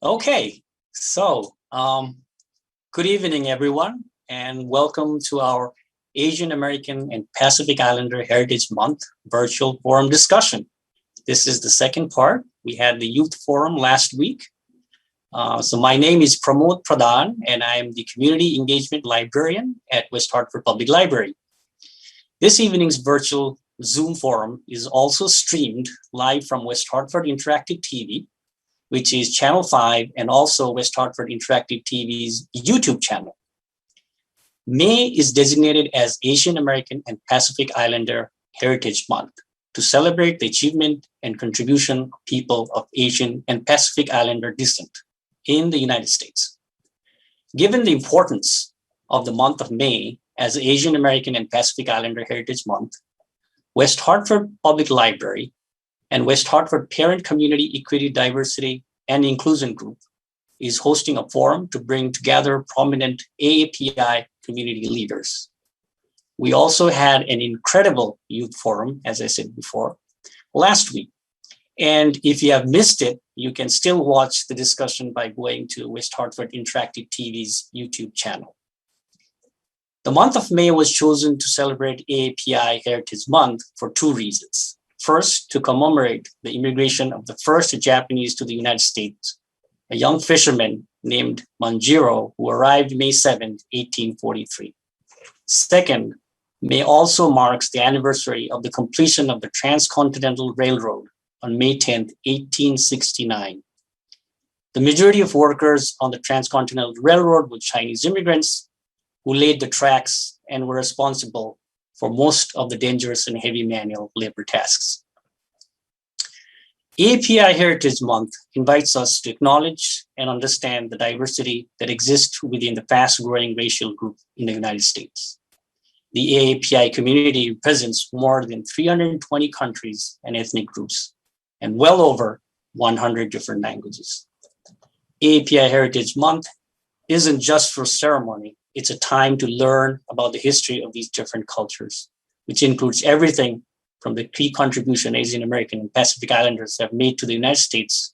Okay, good evening, everyone, and welcome to our Asian American and Pacific Islander Heritage Month virtual forum discussion. This is the second part. We had the youth forum last week. So my name is Pramod Pradhan, and I am the Community Engagement Librarian at West Hartford Public Library. This evening's virtual Zoom forum is also streamed live from West Hartford Interactive TV, which is Channel 5 and also West Hartford Interactive TV's YouTube channel. May is designated as Asian American and Pacific Islander Heritage Month to celebrate the achievement and contribution of people of Asian and Pacific Islander descent in the United States. Given the importance of the month of May as Asian American and Pacific Islander Heritage Month, West Hartford Public Library and West Hartford Parent Community Equity, Diversity, and Inclusion Group is hosting a forum to bring together prominent AAPI community leaders. We also had an incredible youth forum, as I said before, last week. And if you have missed it, you can still watch the discussion by going to West Hartford Interactive TV's YouTube channel. The month of May was chosen to celebrate AAPI Heritage Month for two reasons. First, to commemorate the immigration of the first Japanese to the United States, a young fisherman named Manjiro, who arrived May 7, 1843. Second, May also marks the anniversary of the completion of the Transcontinental Railroad on May 10, 1869. The majority of workers on the Transcontinental Railroad were Chinese immigrants who laid the tracks and were responsible for most of the dangerous and heavy manual labor tasks. AAPI Heritage Month invites us to acknowledge and understand the diversity that exists within the fast-growing racial group in the United States. The AAPI community represents more than 320 countries and ethnic groups, and well over 100 different languages. AAPI Heritage Month isn't just for ceremony, it's a time to learn about the history of these different cultures, which includes everything from the key contribution Asian American and Pacific Islanders have made to the United States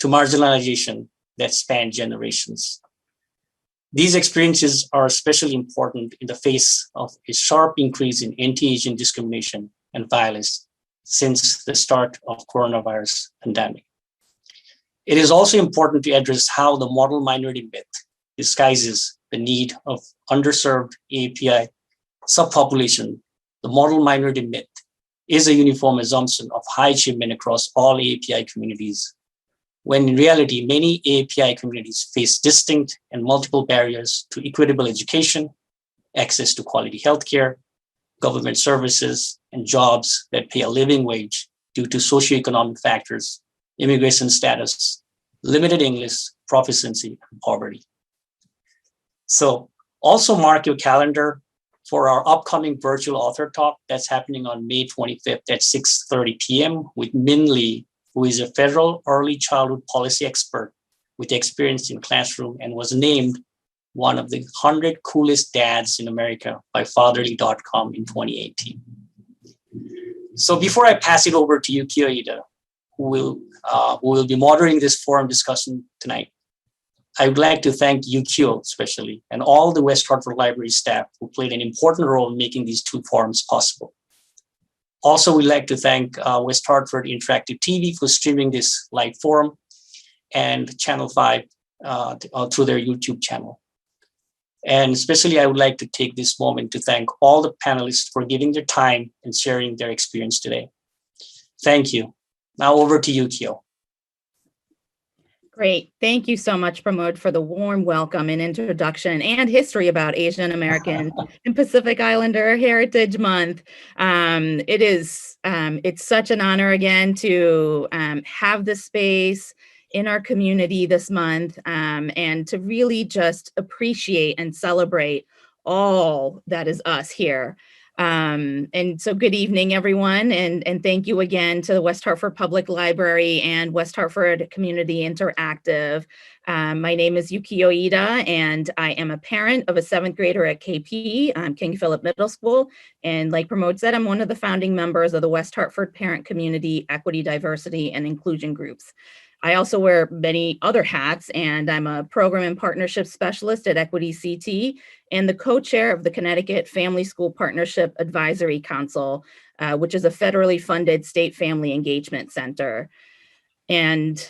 to marginalization that span generations. These experiences are especially important in the face of a sharp increase in anti-Asian discrimination and violence since the start of coronavirus pandemic. It is also important to address how the model minority myth disguises the need of underserved AAPI subpopulation. The model minority myth is a uniform assumption of high achievement across all AAPI communities, when in reality, many AAPI communities face distinct and multiple barriers to equitable education, access to quality healthcare, government services, and jobs that pay a living wage due to socioeconomic factors, immigration status, limited English proficiency, and poverty. So also mark your calendar for our upcoming virtual author talk that's happening on May 25th at 6:30 p.m. with Min Lee, who is a federal early childhood policy expert with experience in classroom and was named one of the 100 coolest dads in America by fatherly.com in 2018. So before I pass it over to Yuki Oda, who will be moderating this forum discussion tonight, I would like to thank Yukio especially and all the West Hartford Library staff who played an important role in making these two forums possible. Also, we'd like to thank West Hartford Interactive TV for streaming this live forum and Channel 5 through their YouTube channel. And especially, I would like to take this moment to thank all the panelists for giving their time and sharing their experience today. Thank you. Now over to Yukio. Great. Thank you so much, Pramod, for the warm welcome and introduction and history about Asian American and Pacific Islander Heritage Month. It's such an honor again to have this space in our community this month and to really just appreciate and celebrate all that is us here. And so good evening, everyone, and thank you again to the West Hartford Public Library and West Hartford Community Interactive. My name is Yuki Oda, and I am a parent of a 7th grader at KP, King Philip Middle School. And like Pramod said, I'm one of the founding members of the West Hartford Parent Community Equity, Diversity, and Inclusion Groups. I also wear many other hats, and I'm a program and partnership specialist at Equity CT and the co-chair of the Connecticut Family School Partnership Advisory Council, which is a federally funded state family engagement center. And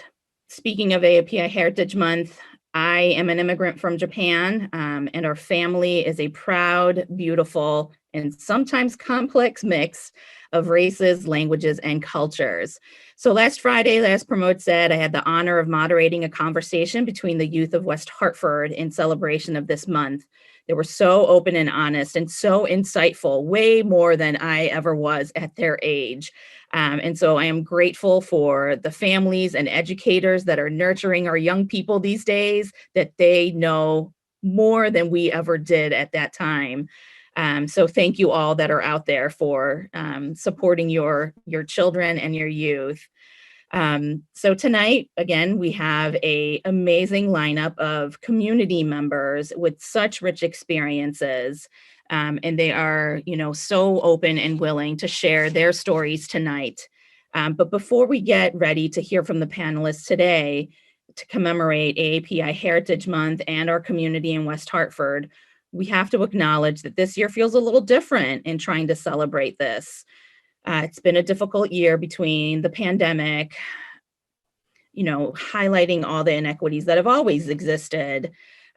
speaking of AAPI Heritage Month, I am an immigrant from Japan, and our family is a proud, beautiful, and sometimes complex mix of races, languages, and cultures. So last Friday, as Pramod said, I had the honor of moderating a conversation between the youth of West Hartford in celebration of this month. They were so open and honest and so insightful, way more than I ever was at their age. And so I am grateful for the families and educators that are nurturing our young people these days, that they know more than we ever did at that time. So thank you all that are out there for supporting your children and your youth. So tonight, again, we have an amazing lineup of community members with such rich experiences. And they are, so open and willing to share their stories tonight. But before we get ready to hear from the panelists today to commemorate AAPI Heritage Month and our community in West Hartford, we have to acknowledge that this year feels a little different in trying to celebrate this. It's been a difficult year between the pandemic, highlighting all the inequities that have always existed,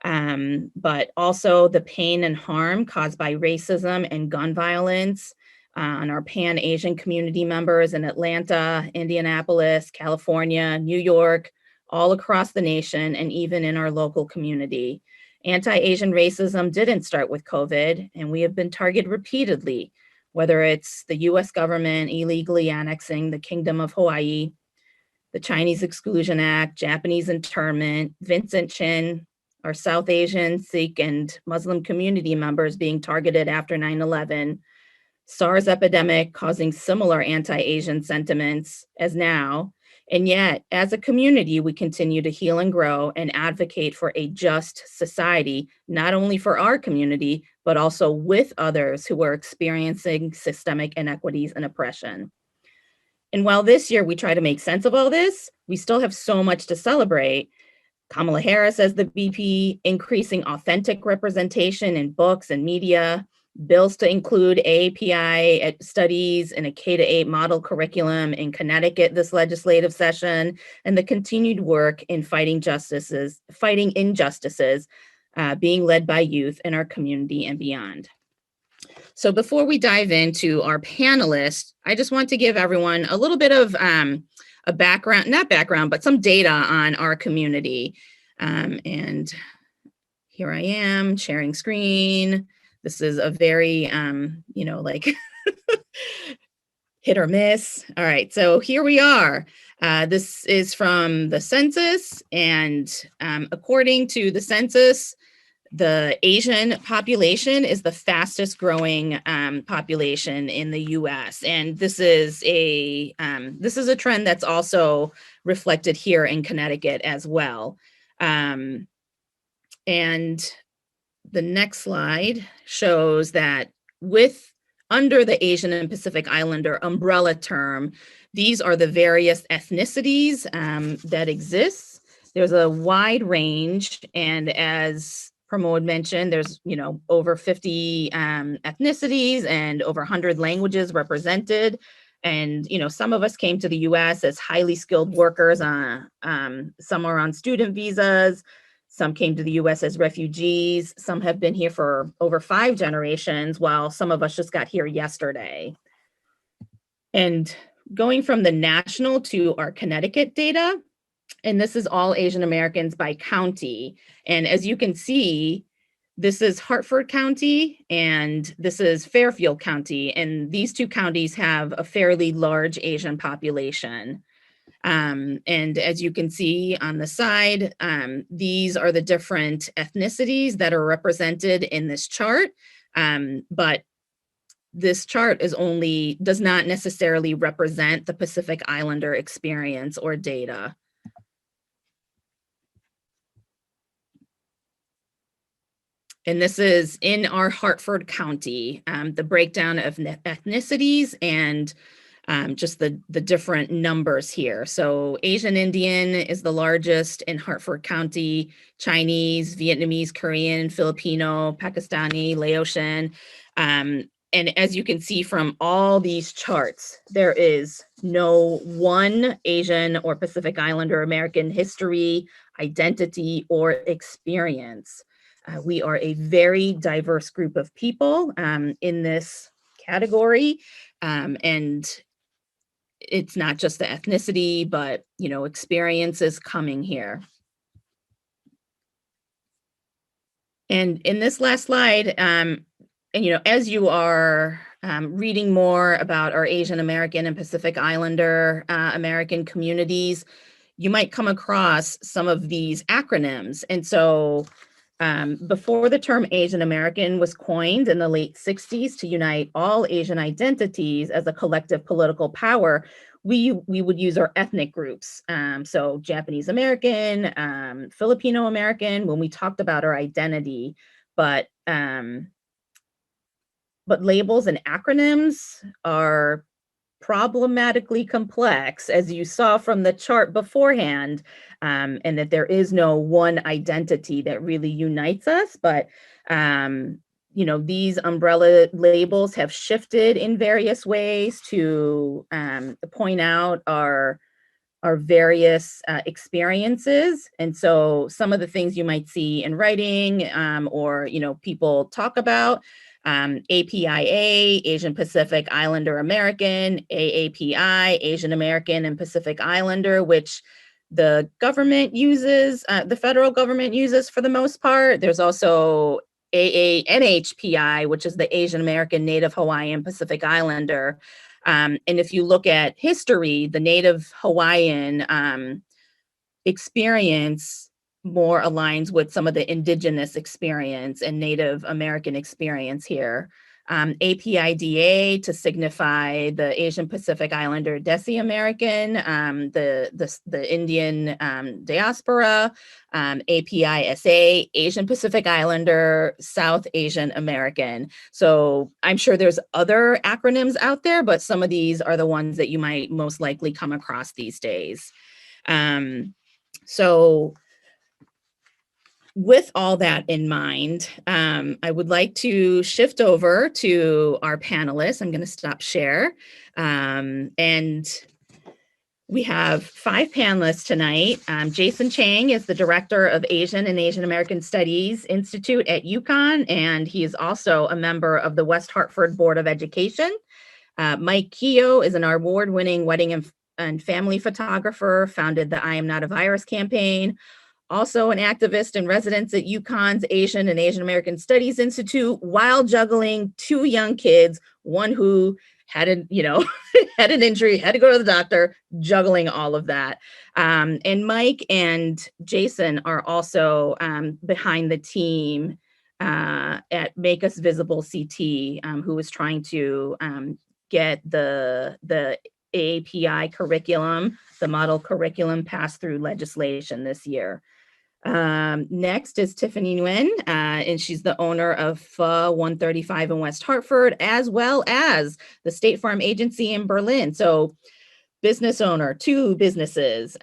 but also the pain and harm caused by racism and gun violence on our Pan-Asian community members in Atlanta, Indianapolis, California, New York, all across the nation, and even in our local community. Anti-Asian racism didn't start with COVID, and we have been targeted repeatedly, whether it's the US government illegally annexing the Kingdom of Hawaii, the Chinese Exclusion Act, Japanese internment, Vincent Chin, our South Asian, Sikh, and Muslim community members being targeted after 9/11, SARS epidemic causing similar anti-Asian sentiments as now. And yet, as a community, we continue to heal and grow and advocate for a just society, not only for our community, but also with others who are experiencing systemic inequities and oppression. And while this year we try to make sense of all this, we still have so much to celebrate. Kamala Harris as the VP, increasing authentic representation in books and media, bills to include AAPI studies in a K-8 model curriculum in Connecticut this legislative session, and the continued work in fighting injustices being led by youth in our community and beyond. So before we dive into our panelists, I just want to give everyone a little bit of a background, not background, but some data on our community. And here I am sharing screen. This is a very, like hit or miss. All right, so here we are. This is from the census, and according to the census, the Asian population is the fastest growing population in the U.S. And this is a trend that's also reflected here in Connecticut as well. And the next slide shows that under the Asian and Pacific Islander umbrella term, these are the various ethnicities that exist. There's a wide range, and as Pramod mentioned, there's over 50 ethnicities and over 100 languages represented. And some of us came to the U.S. as highly skilled workers. Some are on student visas. Some came to the U.S. as refugees. Some have been here for over 5 generations, while some of us just got here yesterday. And going from the national to our Connecticut data, and this is all Asian Americans by county. And as you can see, this is Hartford County and this is Fairfield County. And these two counties have a fairly large Asian population. And as you can see on the side, these are the different ethnicities that are represented in this chart. But this chart does not necessarily represent the Pacific Islander experience or data. And this is in our Hartford County, the breakdown of ethnicities and just the different numbers here. So Asian Indian is the largest in Hartford County, Chinese, Vietnamese, Korean, Filipino, Pakistani, Laotian. And as you can see from all these charts, there is no one Asian or Pacific Islander American history, identity, or experience. We are a very diverse group of people in this category. And it's not just the ethnicity, but, you know, experiences coming here. And in this last slide, and, you know, as you are reading more about our Asian American and Pacific Islander American communities, you might come across some of these acronyms. And so before the term Asian American was coined in the late 60s to unite all Asian identities as a collective political power, we would use our ethnic groups. So Japanese American, Filipino American, when we talked about our identity, but labels and acronyms are problematically complex, as you saw from the chart beforehand, and that there is no one identity that really unites us. But you know, these umbrella labels have shifted in various ways to point out our various experiences. And so some of the things you might see in writing or, you know, people talk about, APIA, Asian Pacific Islander American, AAPI, Asian American and Pacific Islander, which the government uses, the federal government uses for the most part. There's also NHPI, which is the Asian American Native Hawaiian Pacific Islander. And if you look at history, the Native Hawaiian experience more aligns with some of the indigenous experience and Native American experience here. APIDA to signify the Asian Pacific Islander Desi American, the Indian diaspora, APISA, Asian Pacific Islander, South Asian American. So I'm sure there's other acronyms out there, but some of these are the ones that you might most likely come across these days. So with all that in mind, I would like to shift over to our panelists. I'm going to stop share. And we have 5 panelists tonight. Jason Chang is the Director of Asian and Asian American Studies Institute at UConn, and he is also a member of the West Hartford Board of Education. Mike Keogh is an award-winning wedding and family photographer, founded the I Am Not a Virus campaign, also an activist in residence at UConn's Asian and Asian American Studies Institute, while juggling 2 young kids, one who had an injury, had to go to the doctor, juggling all of that. And Mike and Jason are also behind the team at Make Us Visible CT, who is trying to get the AAPI curriculum, the model curriculum, passed through legislation this year. Next is Tiffany Nguyen, and she's the owner of Pho 135 in West Hartford, as well as the State Farm Agency in Berlin. So business owner, 2 businesses.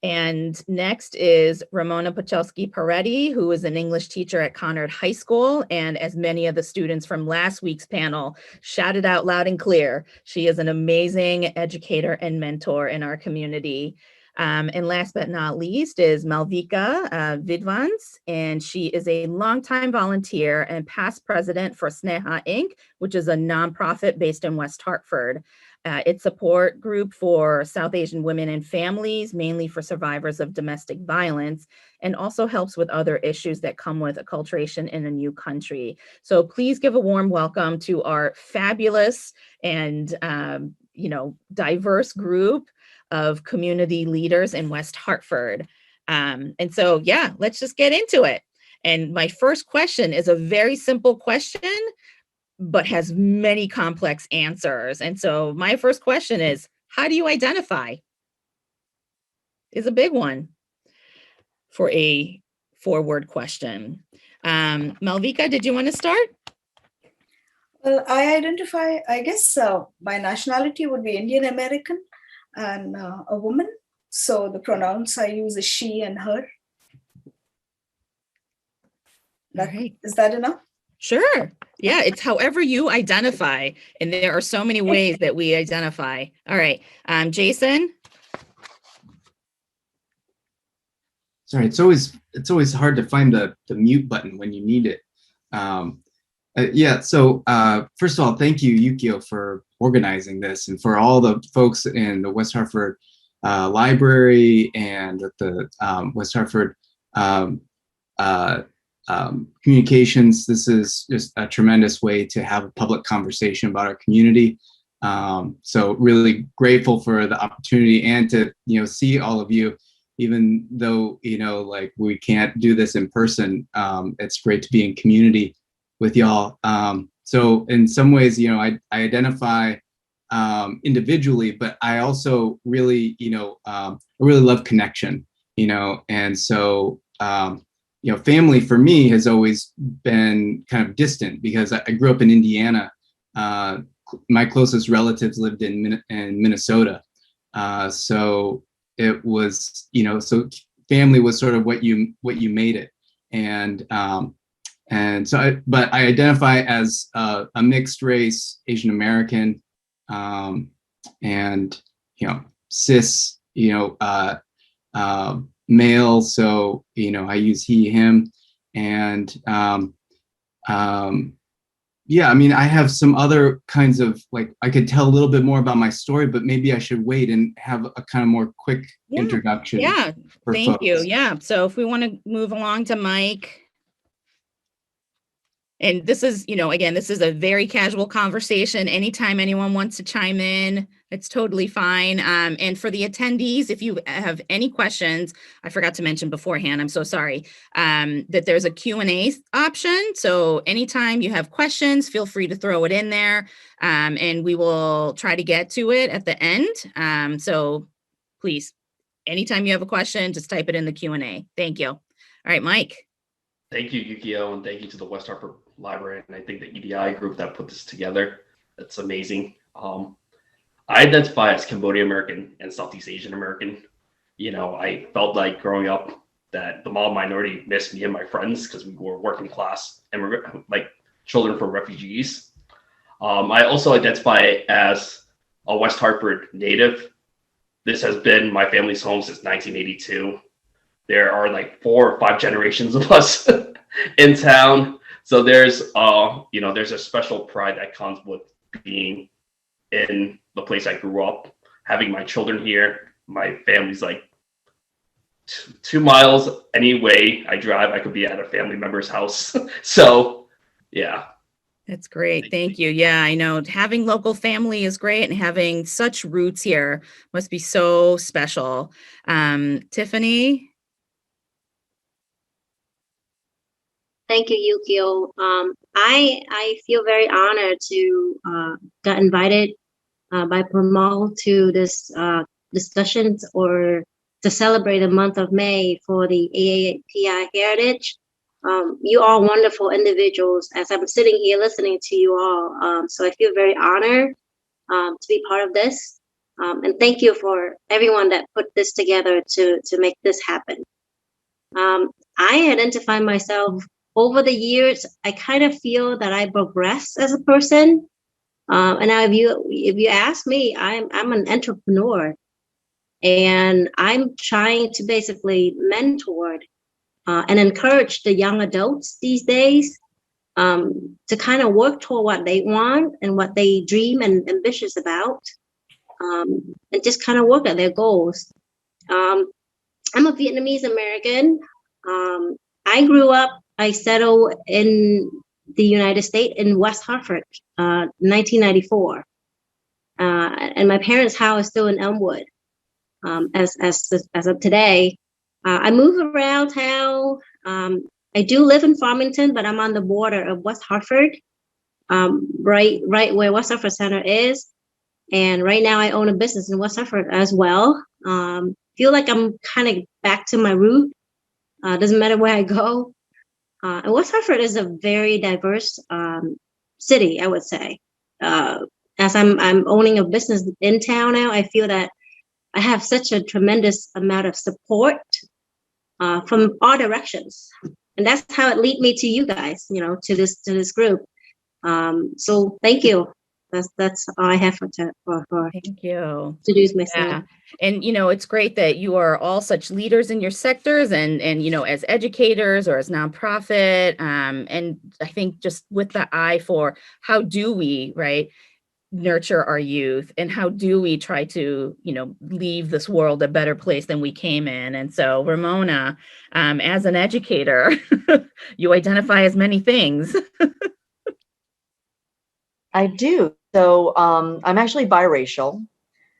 And next is Ramona Pachelski-Peretti, who is an English teacher at Conard High School. And as many of the students from last week's panel shouted out loud and clear, she is an amazing educator and mentor in our community. And last but not least is Malvika Vidvans, and she is a longtime volunteer and past president for Sneha Inc., which is a nonprofit based in West Hartford. It's a support group for South Asian women and families, mainly for survivors of domestic violence, and also helps with other issues that come with acculturation in a new country. So please give a warm welcome to our fabulous and diverse group of community leaders in West Hartford. And so, yeah, let's just get into it. And my first question is a very simple question, but has many complex answers. And so my first question is, how do you identify? Is a big one for a 4-word question. Malvika, did you want to start? Well, I identify, I guess, my nationality would be Indian American and a woman. So the pronouns I use is she and her. Right. Is that enough? Sure. Yeah, it's however you identify. And there are so many ways that we identify. All right. Jason? Sorry, it's always hard to find the mute button when you need it. So first of all, thank you, Yukio, for organizing this, and for all the folks in the West Hartford Library and at the West Hartford communications. This is just a tremendous way to have a public conversation about our community. So really grateful for the opportunity and to see all of you, even though like we can't do this in person. It's great to be in community with y'all. So in some ways, I identify individually, but I also really, I really love connection, and so, family for me has always been kind of distant because I grew up in Indiana. My closest relatives lived in Minnesota. So it was, so family was sort of what you made it. And so, but I identify as a mixed race Asian American, and cis, male. So I use he, him, and yeah. I mean, I have some other kinds of I could tell a little bit more about my story, but maybe I should wait and have a kind of more quick introduction. Yeah, thank folks. you. Yeah. So if we want to move along to Mike. And this is, again, this is a very casual conversation. Anytime anyone wants to chime in, it's totally fine. And for the attendees, if you have any questions, I forgot to mention beforehand, I'm so sorry, that there's a Q&A option. So anytime you have questions, feel free to throw it in there, and we will try to get to it at the end. So please, anytime you have a question, just type it in the Q&A. Thank you. All right, Mike. Thank you, Yukio, and thank you to the West Hartford Library and I think the EDI group that put this together. That's amazing. I identify as Cambodian American and Southeast Asian American. I felt like growing up that the Hmong minority missed me and my friends because we were working class immigrant, like children from refugees. I also identify as a West Hartford native. This has been my family's home since 1982. There are like 4 or 5 generations of us in town. So there's a special pride that comes with being in the place I grew up, having my children here. My family's like 2 miles any way I drive, I could be at a family member's house. So, yeah. That's great. Thank you. Yeah, I know having local family is great, and having such roots here must be so special. Tiffany? Thank you, Yukio. I feel very honored to got invited by Pramal to this discussions or to celebrate the month of May for the AAPI Heritage. You are wonderful individuals as I'm sitting here listening to you all. So I feel very honored to be part of this. And thank you for everyone that put this together to make this happen. I identify myself over the years. I kind of feel that I progressed as a person. And now if you ask me, I'm an entrepreneur, and I'm trying to basically mentor and encourage the young adults these days to kind of work toward what they want and what they dream and ambitious about, and just kind of work at their goals. I'm a Vietnamese American. I settled in the United States in West Hartford, 1994. And my parents' house is still in Elmwood. As of today, I move around town. I do live in Farmington, but I'm on the border of West Hartford, right where West Hartford Center is. And right now I own a business in West Hartford as well. Feel like I'm kind of back to my root. Doesn't matter where I go. And West Hartford is a very diverse city, I would say. As I'm owning a business in town now, I feel that I have such a tremendous amount of support from all directions, and that's how it lead me to you guys, to this group. So thank you. That's all I have for Thank you. introduce myself. Yeah. And, it's great that you are all such leaders in your sectors and, as educators or as nonprofit. And I think just with the eye for how do we, right, nurture our youth and how do we try to, leave this world a better place than we came in. And so Ramona, as an educator, you identify as many things. I do. So I'm actually biracial.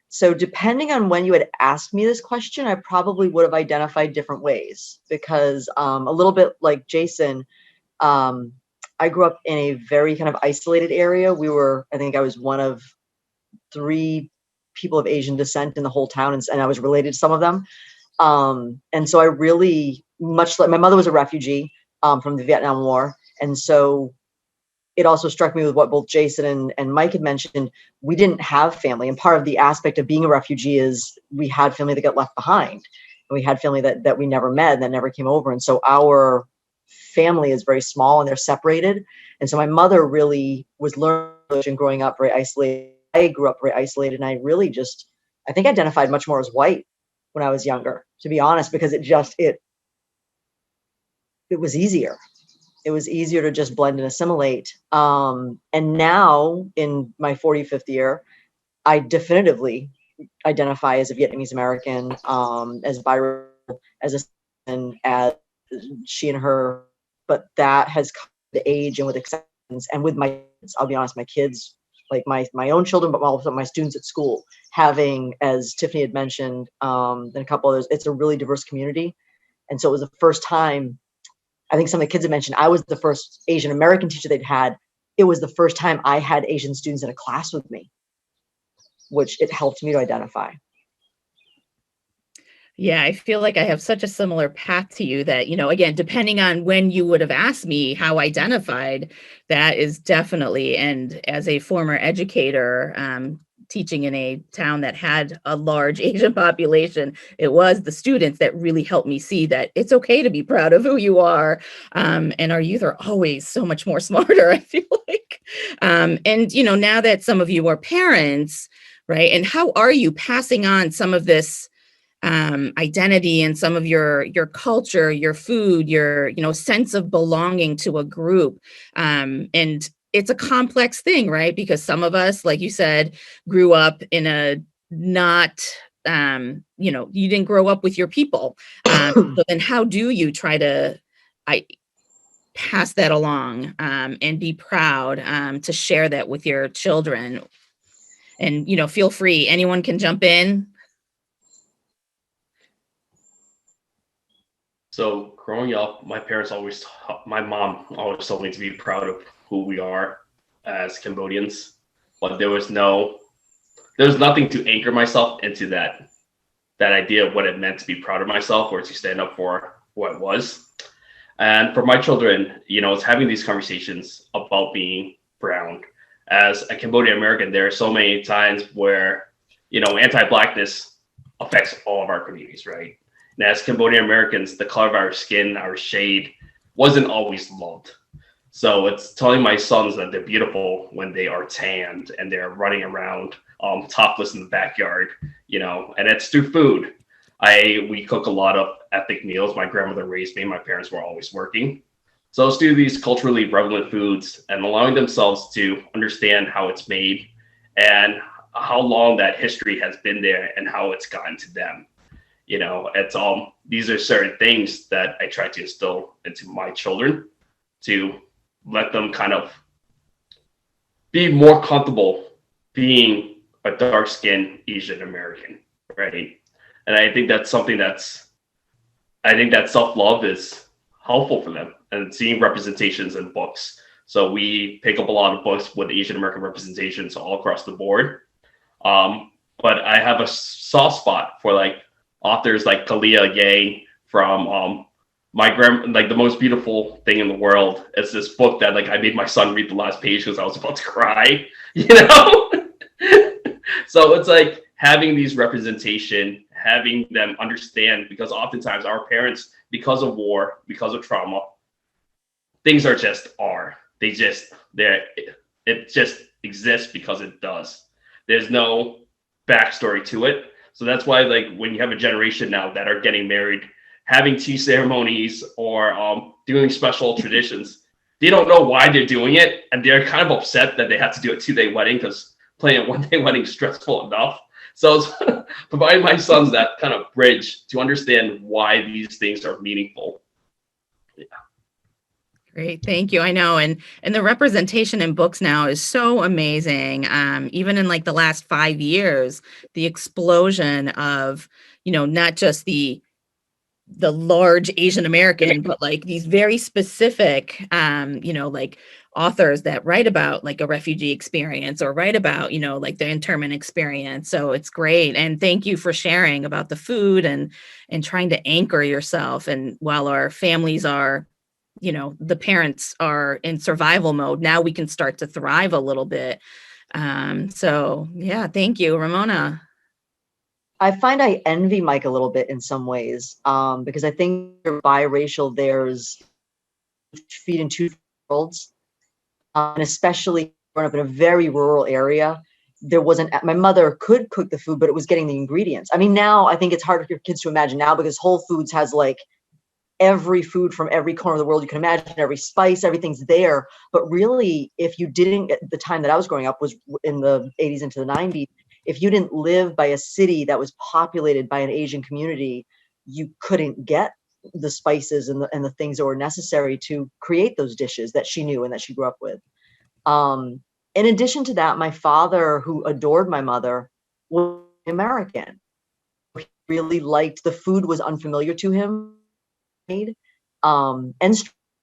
So depending on when you had asked me this question, I probably would have identified different ways because a little bit like Jason, I grew up in a very kind of isolated area. I think I was one of 3 people of Asian descent in the whole town, and I was related to some of them. And so I really, much like my mother was a refugee from the Vietnam War. And so it also struck me with what both Jason and Mike had mentioned. We didn't have family. And part of the aspect of being a refugee is we had family that got left behind. And we had family that we never met and that never came over. And so our family is very small and they're separated. And so my mother really was learning and growing up very isolated. I grew up very isolated, and I really I think identified much more as white when I was younger, to be honest, because it was easier. It was easier to just blend and assimilate. And now in my 45th year, I definitively identify as a Vietnamese American, as biracial, as she and her, but that has come to age and with acceptance. And with my kids, I'll be honest, my kids, like my own children, but also my students at school, having, as Tiffany had mentioned, and a couple others, it's a really diverse community. And so it was the first time, I think some of the kids had mentioned, I was the first Asian American teacher they'd had. It was the first time I had Asian students in a class with me, which it helped me to identify. Yeah, I feel like I have such a similar path to you that, again, depending on when you would have asked me how I identified, that is definitely, and as a former educator, teaching in a town that had a large Asian population, it was the students that really helped me see that it's okay to be proud of who you are. And our youth are always so much more smarter, I feel like. And, now that some of you are parents, right? And how are you passing on some of this identity and some of your culture, your food, your, sense of belonging to a group? And it's a complex thing, right? Because some of us, like you said, grew up in a not, you didn't grow up with your people. So then how do you try to pass that along and be proud to share that with your children? And, feel free, anyone can jump in. So growing up, my mom always told me to be proud of who we are as Cambodians, but there was nothing to anchor myself into that idea of what it meant to be proud of myself or to stand up for what it was. And for my children, it's having these conversations about being brown. As a Cambodian American, there are so many times where, anti-Blackness affects all of our communities, right? And as Cambodian Americans, the color of our skin, our shade, wasn't always loved. So it's telling my sons that they're beautiful when they are tanned and they're running around topless in the backyard, and it's through food. We cook a lot of ethnic meals. My grandmother raised me. My parents were always working. So it's through these culturally relevant foods and allowing themselves to understand how it's made and how long that history has been there and how it's gotten to them. It's these are certain things that I try to instill into my children to let them kind of be more comfortable being a dark-skinned Asian American, right? And I think that's something that self-love is helpful for them, and seeing representations in books. So we pick up a lot of books with Asian American representations all across the board. But I have a soft spot for authors like Kalia Yang from like the most beautiful thing in the world is this book that like I made my son read the last page because I was about to cry, you know? So it's like having these representation, having them understand, because oftentimes our parents, because of war, because of trauma, things are just are. They just, it just exists because it does. There's no backstory to it. So that's why, like, when you have a generation now that are getting married, having tea ceremonies or doing special traditions, they don't know why they're doing it, and they're kind of upset that they have to do a 2-day wedding because planning a 1-day wedding is stressful enough. So it's providing my sons that kind of bridge to understand why these things are meaningful. Yeah. Great, thank you. I know, and the representation in books now is so amazing. Even in like the last 5 years, the explosion of, you know, not just the large Asian American, but like these very specific, you know, like authors that write about like a refugee experience or write about, you know, like the internment experience. So it's great. And thank you for sharing about the food and trying to anchor yourself. And while our families are, you know, the parents are in survival mode, now we can start to thrive a little bit. So yeah, thank you, Ramona. I find I envy Mike a little bit in some ways, because I think you're biracial. There's feet in two worlds, and especially growing up in a very rural area, there wasn't. My mother could cook the food, but it was getting the ingredients. I mean, now I think it's hard for your kids to imagine now because Whole Foods has like every food from every corner of the world you can imagine, every spice, everything's there. But really, if you didn't, at the time that I was growing up was in the 80s into the 90s, if you didn't live by a city that was populated by an Asian community, you couldn't get the spices and the things that were necessary to create those dishes that she knew and that she grew up with. In addition to that, my father, who adored my mother, was American. He really liked the food, was unfamiliar to him, and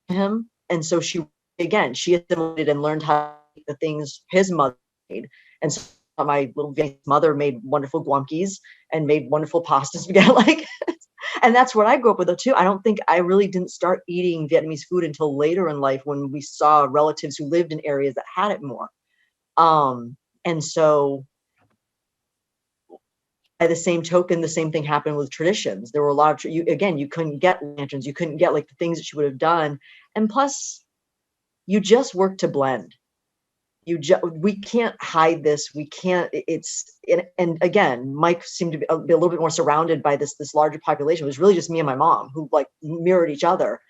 him. And so she assimilated and learned how to eat the things his mother made. And so my little Vietnamese mother made wonderful guamkis and made wonderful pasta spaghetti. Like, and that's what I grew up with though too. I don't think I really didn't start eating Vietnamese food until later in life when we saw relatives who lived in areas that had it more. And so by the same token, the same thing happened with traditions. There were a lot of, you couldn't get lanterns, you couldn't get like the things that you would have done. And plus, you just work to blend. We can't hide this. We can't, and again, Mike seemed to be a little bit more surrounded by this larger population. It was really just me and my mom who like mirrored each other.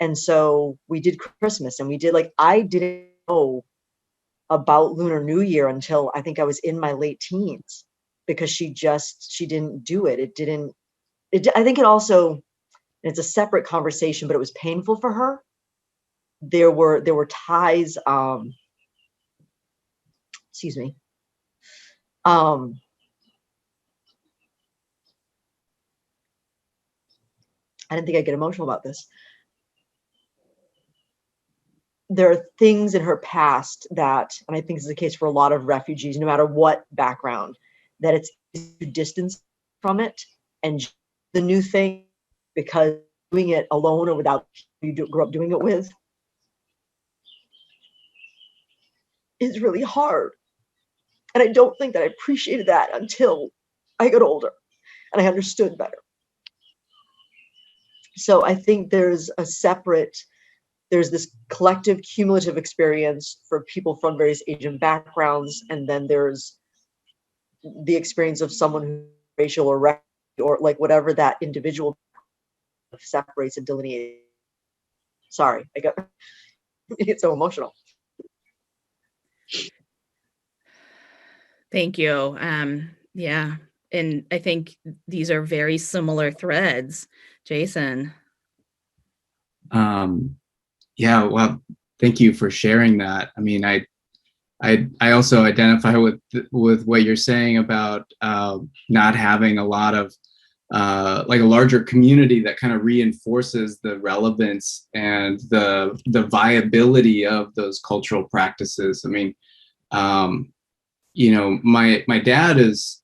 And so we did Christmas and we did I didn't know about Lunar New Year until I think I was in my late teens, because she didn't do it. I think it also, it's a separate conversation, but it was painful for her. There were ties, excuse me. I didn't think I'd get emotional about this. There are things in her past that, and I think this is the case for a lot of refugees, no matter what background, that it's to distance from it and the new thing, because doing it alone or without you grew up doing it with is really hard. And I don't think that I appreciated that until I got older and I understood better. So I think there's this collective cumulative experience for people from various Asian backgrounds. And then there's the experience of someone who's racial or like whatever that individual separates and delineates. Sorry, I get so emotional. Thank you. Yeah. And I think these are very similar threads. Jason. Yeah, well, thank you for sharing that. I mean, I also identify with what you're saying about not having a lot of like a larger community that kind of reinforces the relevance and the viability of those cultural practices. I mean, my dad is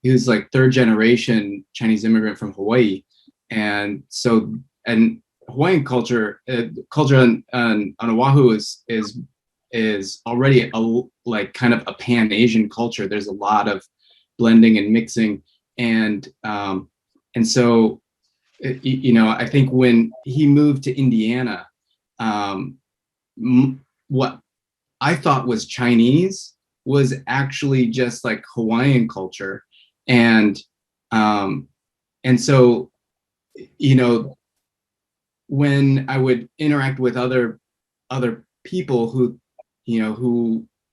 he was like third generation Chinese immigrant from Hawaii, and so and Hawaiian culture, culture on Oahu is already like kind of a Pan-Asian culture. There's a lot of blending and mixing, and so I think when he moved to Indiana, what I thought was Chinese was actually just like Hawaiian culture, and so when I would interact with other people who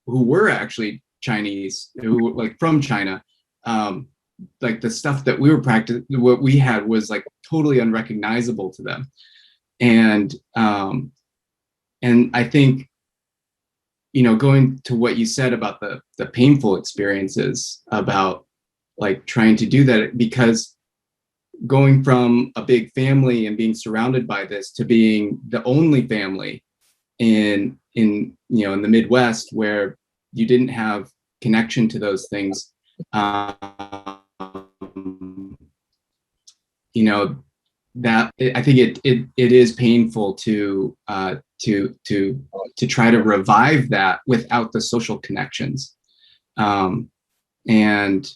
were actually Chinese, who were like from China, like the stuff that we were practicing, what we had was like totally unrecognizable to them, and I think going to what you said about the painful experiences about like trying to do that, because going from a big family and being surrounded by this to being the only family in the Midwest where you didn't have connection to those things, that I think it is painful to try to revive that without the social connections, and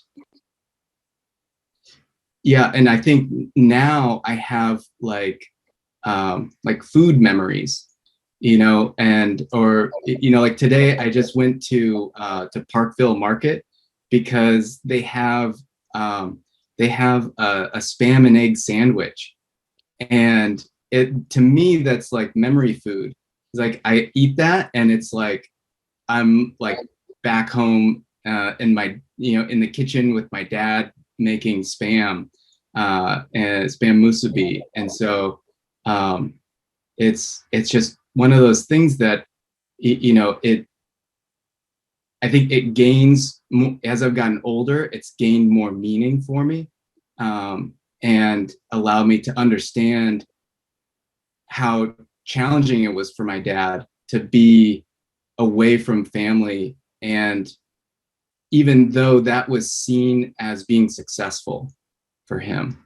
yeah, and I think now I have like food memories, like today I just went to Parkville Market because they have a spam and egg sandwich, and to me that's like memory food. It's like I eat that and it's like I'm like back home in my in the kitchen with my dad making spam and spam musubi, and so it's just one of those things that I think it gains as I've gotten older. It's gained more meaning for me, and allowed me to understand how challenging it was for my dad to be away from family, and even though that was seen as being successful for him,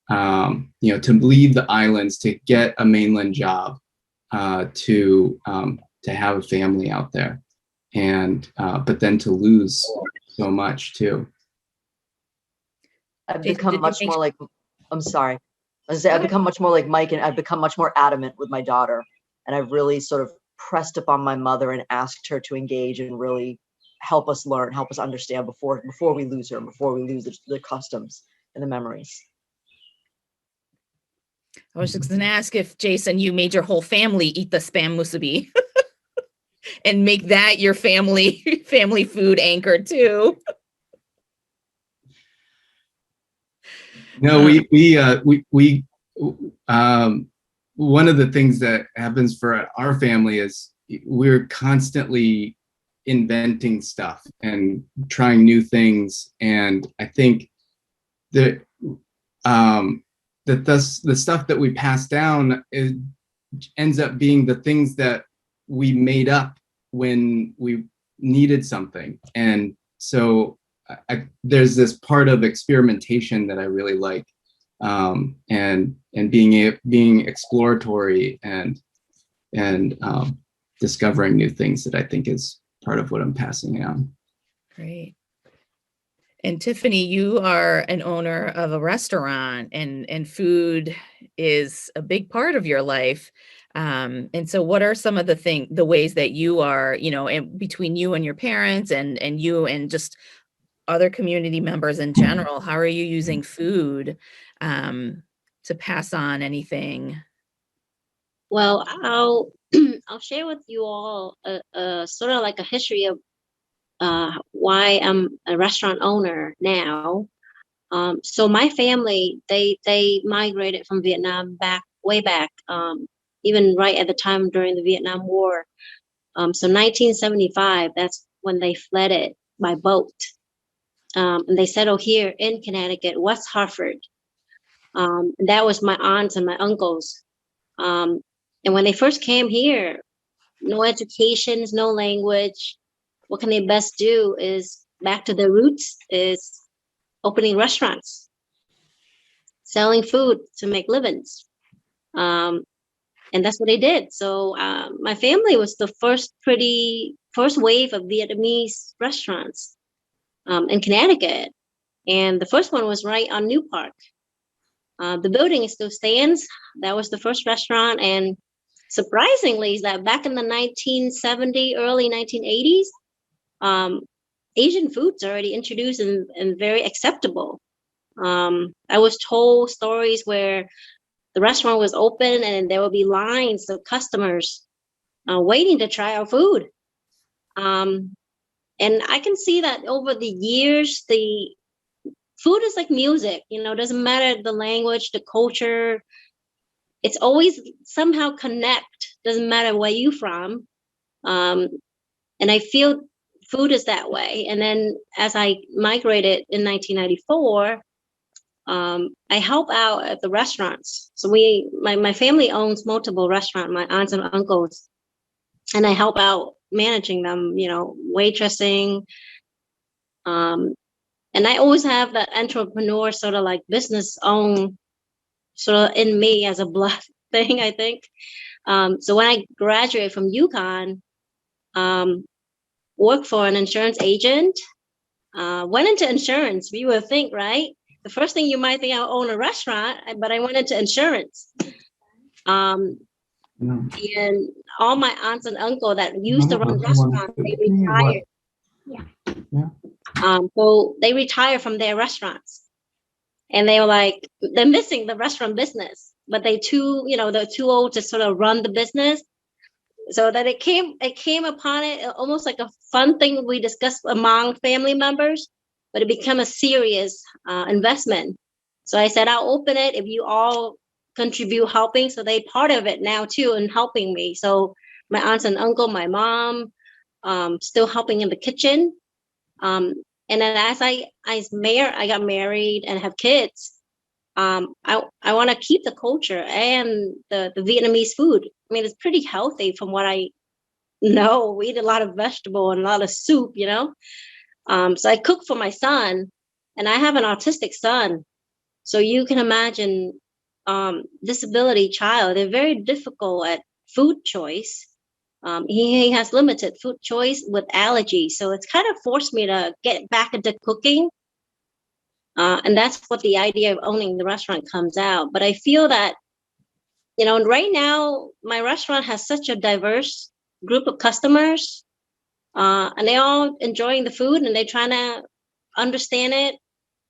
to leave the islands, to get a mainland job, to have a family out there, and but then to lose so much too. I've become much more like, I'm sorry. I've become much more like Mike, and I've become much more adamant with my daughter. And I've really sort of pressed upon my mother and asked her to engage and really help us learn, help us understand before we lose her, before we lose the customs and the memories. I was just going to ask if, Jason, you made your whole family eat the spam musubi and make that your family food anchor too. No, we one of the things that happens for our family is we're constantly inventing stuff and trying new things, and I think that the stuff that we pass down ends up being the things that we made up when we needed something, and so there's this part of experimentation that I really like, and being exploratory and discovering new things that I think is part of what I'm passing on. Great. And Tiffany, you are an owner of a restaurant, and food is a big part of your life. And so what are some of the ways that you are, between you and your parents and you and just other community members in general, how are you using food to pass on anything? Well, I'll share with you all sort of like a history of why I'm a restaurant owner now. So my family, they migrated from Vietnam way back, even right at the time during the Vietnam War. So 1975, that's when they fled it by boat. And they settled here in Connecticut, West Hartford. And that was my aunts and my uncles. And when they first came here, no education, no language. What can they best do is back to their roots, is opening restaurants, selling food to make livings. And that's what they did. So my family was the first wave of Vietnamese restaurants in Connecticut. And the first one was right on New Park. The building still stands. That was the first restaurant. And surprisingly, is that back in the 1970s, early 1980s, Asian food's already introduced and very acceptable. I was told stories where the restaurant was open and there would be lines of customers waiting to try our food. And I can see that over the years, the food is like music, doesn't matter the language, the culture. It's always somehow connect, doesn't matter where you're from. And I feel food is that way. And then as I migrated in 1994, I help out at the restaurants. So my family owns multiple restaurants, my aunts and uncles, and I help out managing them, waitressing. And I always have that entrepreneur sort of like business own sort of in me as a blood thing, I think. So when I graduated from UConn, worked for an insurance agent, went into insurance. We would think, right? The first thing you might think, I'll own a restaurant, but I went into insurance. And all my aunts and uncle that used to run restaurants, they retired. So they retired from their restaurants. And they were like, they're missing the restaurant business, but they're too old to sort of run the business. So that it came upon it almost like a fun thing we discussed among family members, but it became a serious investment. So I said, I'll open it if you all contribute helping. So they part of it now too in helping me. So my aunts and uncle, my mom, still helping in the kitchen. And then as I got married and have kids, I want to keep the culture and the Vietnamese food. I mean, it's pretty healthy from what I know. We eat a lot of vegetable and a lot of soup, So I cook for my son, and I have an autistic son. So you can imagine disability child. They're very difficult at food choice. He has limited food choice with allergies. So it's kind of forced me to get back into cooking. And that's what the idea of owning the restaurant comes out. But I feel that, right now, my restaurant has such a diverse group of customers, and they're all enjoying the food and they're trying to understand it,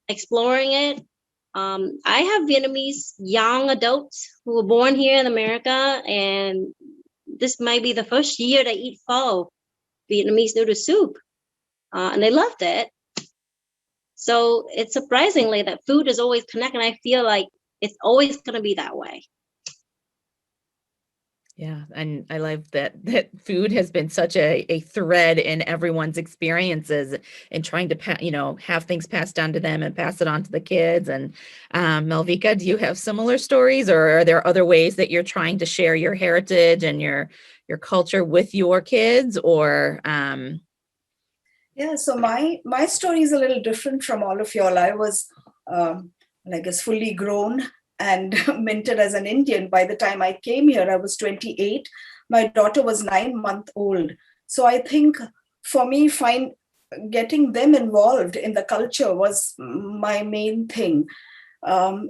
exploring it. I have Vietnamese young adults who were born here in America, and this might be the first year they eat pho, Vietnamese noodle soup, and they loved it. So it's surprisingly that food is always connected. I feel like it's always going to be that way. Yeah, and I love that food has been such a thread in everyone's experiences and trying to have things passed down to them and pass it on to the kids. And Malvika, do you have similar stories, or are there other ways that you're trying to share your heritage and your culture with your kids? Or Yeah, so my story is a little different from all of y'all. I was, I guess, fully grown and minted as an Indian. By the time I came here, I was 28. My daughter was 9 months old. So I think for me, getting them involved in the culture was my main thing.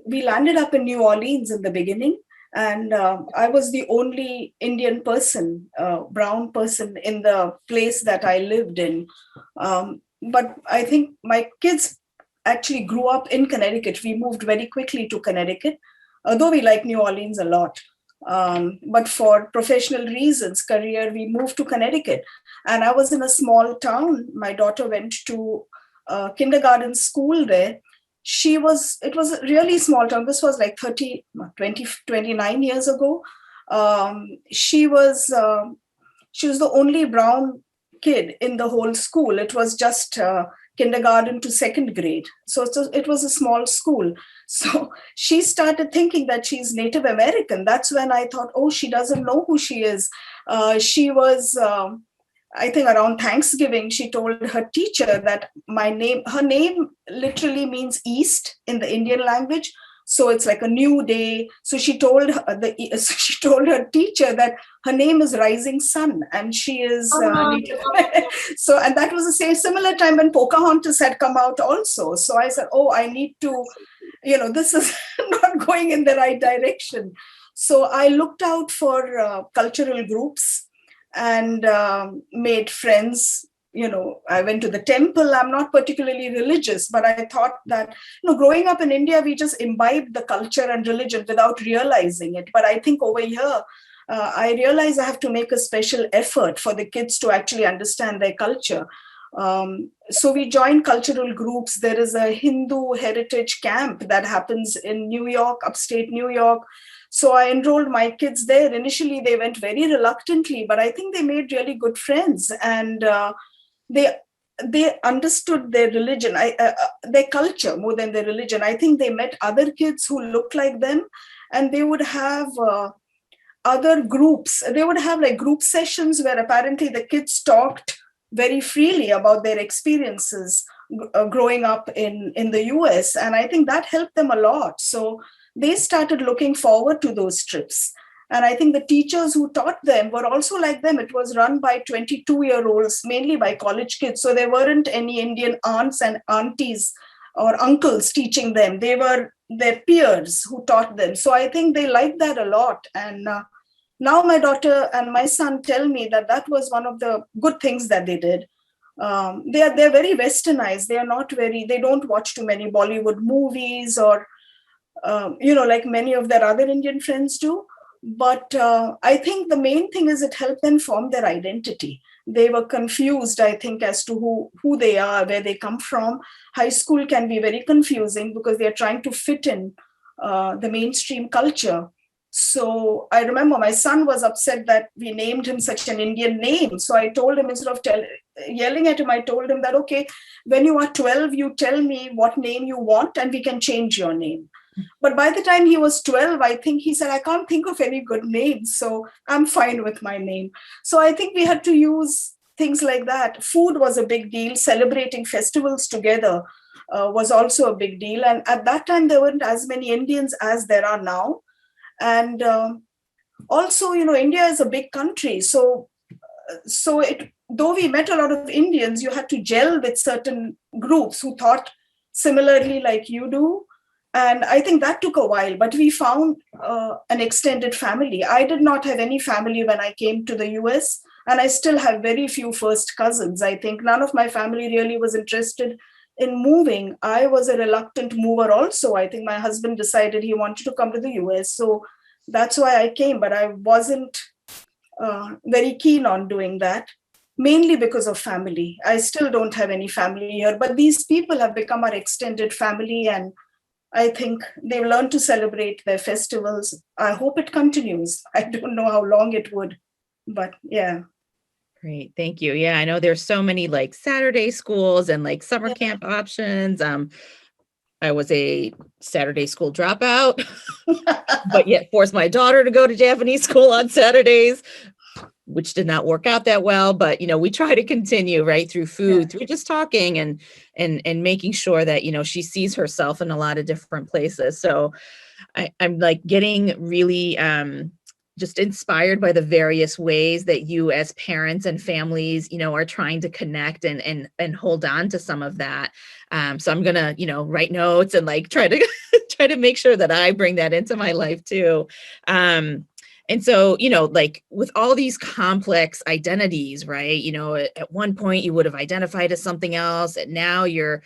We landed up in New Orleans in the beginning, and I was the only Indian person, brown person in the place that I lived in. But I think my kids actually grew up in Connecticut. We moved very quickly to Connecticut, although we like New Orleans a lot. But for professional reasons, career, we moved to Connecticut. And I was in a small town. My daughter went to kindergarten school there. It was a really small town. This was like 29 years ago. She was the only brown kid in the whole school. It was just kindergarten to second grade. So it was a small school. So she started thinking that she's Native American. That's when I thought, oh, she doesn't know who she is. She was, I think around Thanksgiving, she told her teacher that her name literally means east in the Indian language. So it's like a new day. So she told her teacher that her name is Rising Sun, and she is Native. So, and that was the same similar time when Pocahontas had come out also. So I said, oh, I need to, this is not going in the right direction. So I looked out for cultural groups and made friends. I went to the temple. I'm not particularly religious, but I thought that, growing up in India, we just imbibed the culture and religion without realizing it. But I think over here, I realize I have to make a special effort for the kids to actually understand their culture. So we joined cultural groups. There is a Hindu heritage camp that happens in New York, upstate New York. So I enrolled my kids there. Initially, they went very reluctantly, but I think they made really good friends, and they understood their religion, their culture more than their religion. I think they met other kids who looked like them, and they would have other groups. They would have like group sessions where apparently the kids talked very freely about their experiences growing up in the US. And I think that helped them a lot. So they started looking forward to those trips. And I think the teachers who taught them were also like them. It was run by 22-year-olds, mainly by college kids. So there weren't any Indian aunts and aunties or uncles teaching them. They were their peers who taught them. So I think they liked that a lot. And now my daughter and my son tell me that was one of the good things that they did. They're very westernized. They don't watch too many Bollywood movies or, like many of their other Indian friends do. But I think the main thing is it helped them form their identity. They were confused, I think, as to who they are, where they come from. High school can be very confusing because they're trying to fit in the mainstream culture. So I remember my son was upset that we named him such an Indian name. So I told him, instead of yelling at him, I told him that, okay, when you are 12, you tell me what name you want and we can change your name. But by the time he was 12, I think he said, I can't think of any good names, so I'm fine with my name. So I think we had to use things like that. Food was a big deal. Celebrating festivals together was also a big deal. And at that time, there weren't as many Indians as there are now. And also, India is a big country. So though we met a lot of Indians, you had to gel with certain groups who thought similarly like you do. And I think that took a while, but we found an extended family. I did not have any family when I came to the US, and I still have very few first cousins. I think none of my family really was interested in moving. I was a reluctant mover also. I think my husband decided he wanted to come to the US. So that's why I came, but I wasn't very keen on doing that, mainly because of family. I still don't have any family here, but these people have become our extended family, and I think they've learned to celebrate their festivals. I hope it continues. I don't know how long it would, but yeah. Great. Thank you. Yeah, I know there's so many like Saturday schools and like summer camp options. I was a Saturday school dropout, but yet forced my daughter to go to Japanese school on Saturdays, which did not work out that well. But, we try to continue right through food, through just talking and making sure that, she sees herself in a lot of different places. So I'm like getting really just inspired by the various ways that you as parents and families, are trying to connect and hold on to some of that. So I'm gonna, write notes and like try to make sure that I bring that into my life too. And so, like with all these complex identities, right? At one point you would have identified as something else, and now you're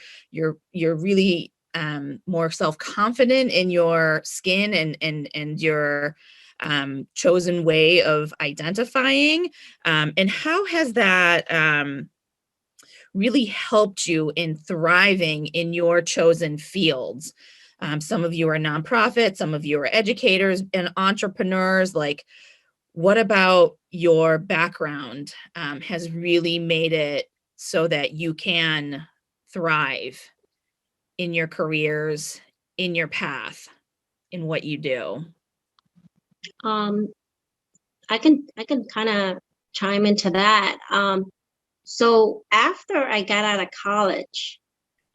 really more self-confident in your skin and your chosen way of identifying. And how has that really helped you in thriving in your chosen fields? Some of you are nonprofits, some of you are educators and entrepreneurs. Like, what about your background has really made it so that you can thrive in your careers, in your path, in what you do? I can kind of chime into that. So after I got out of college,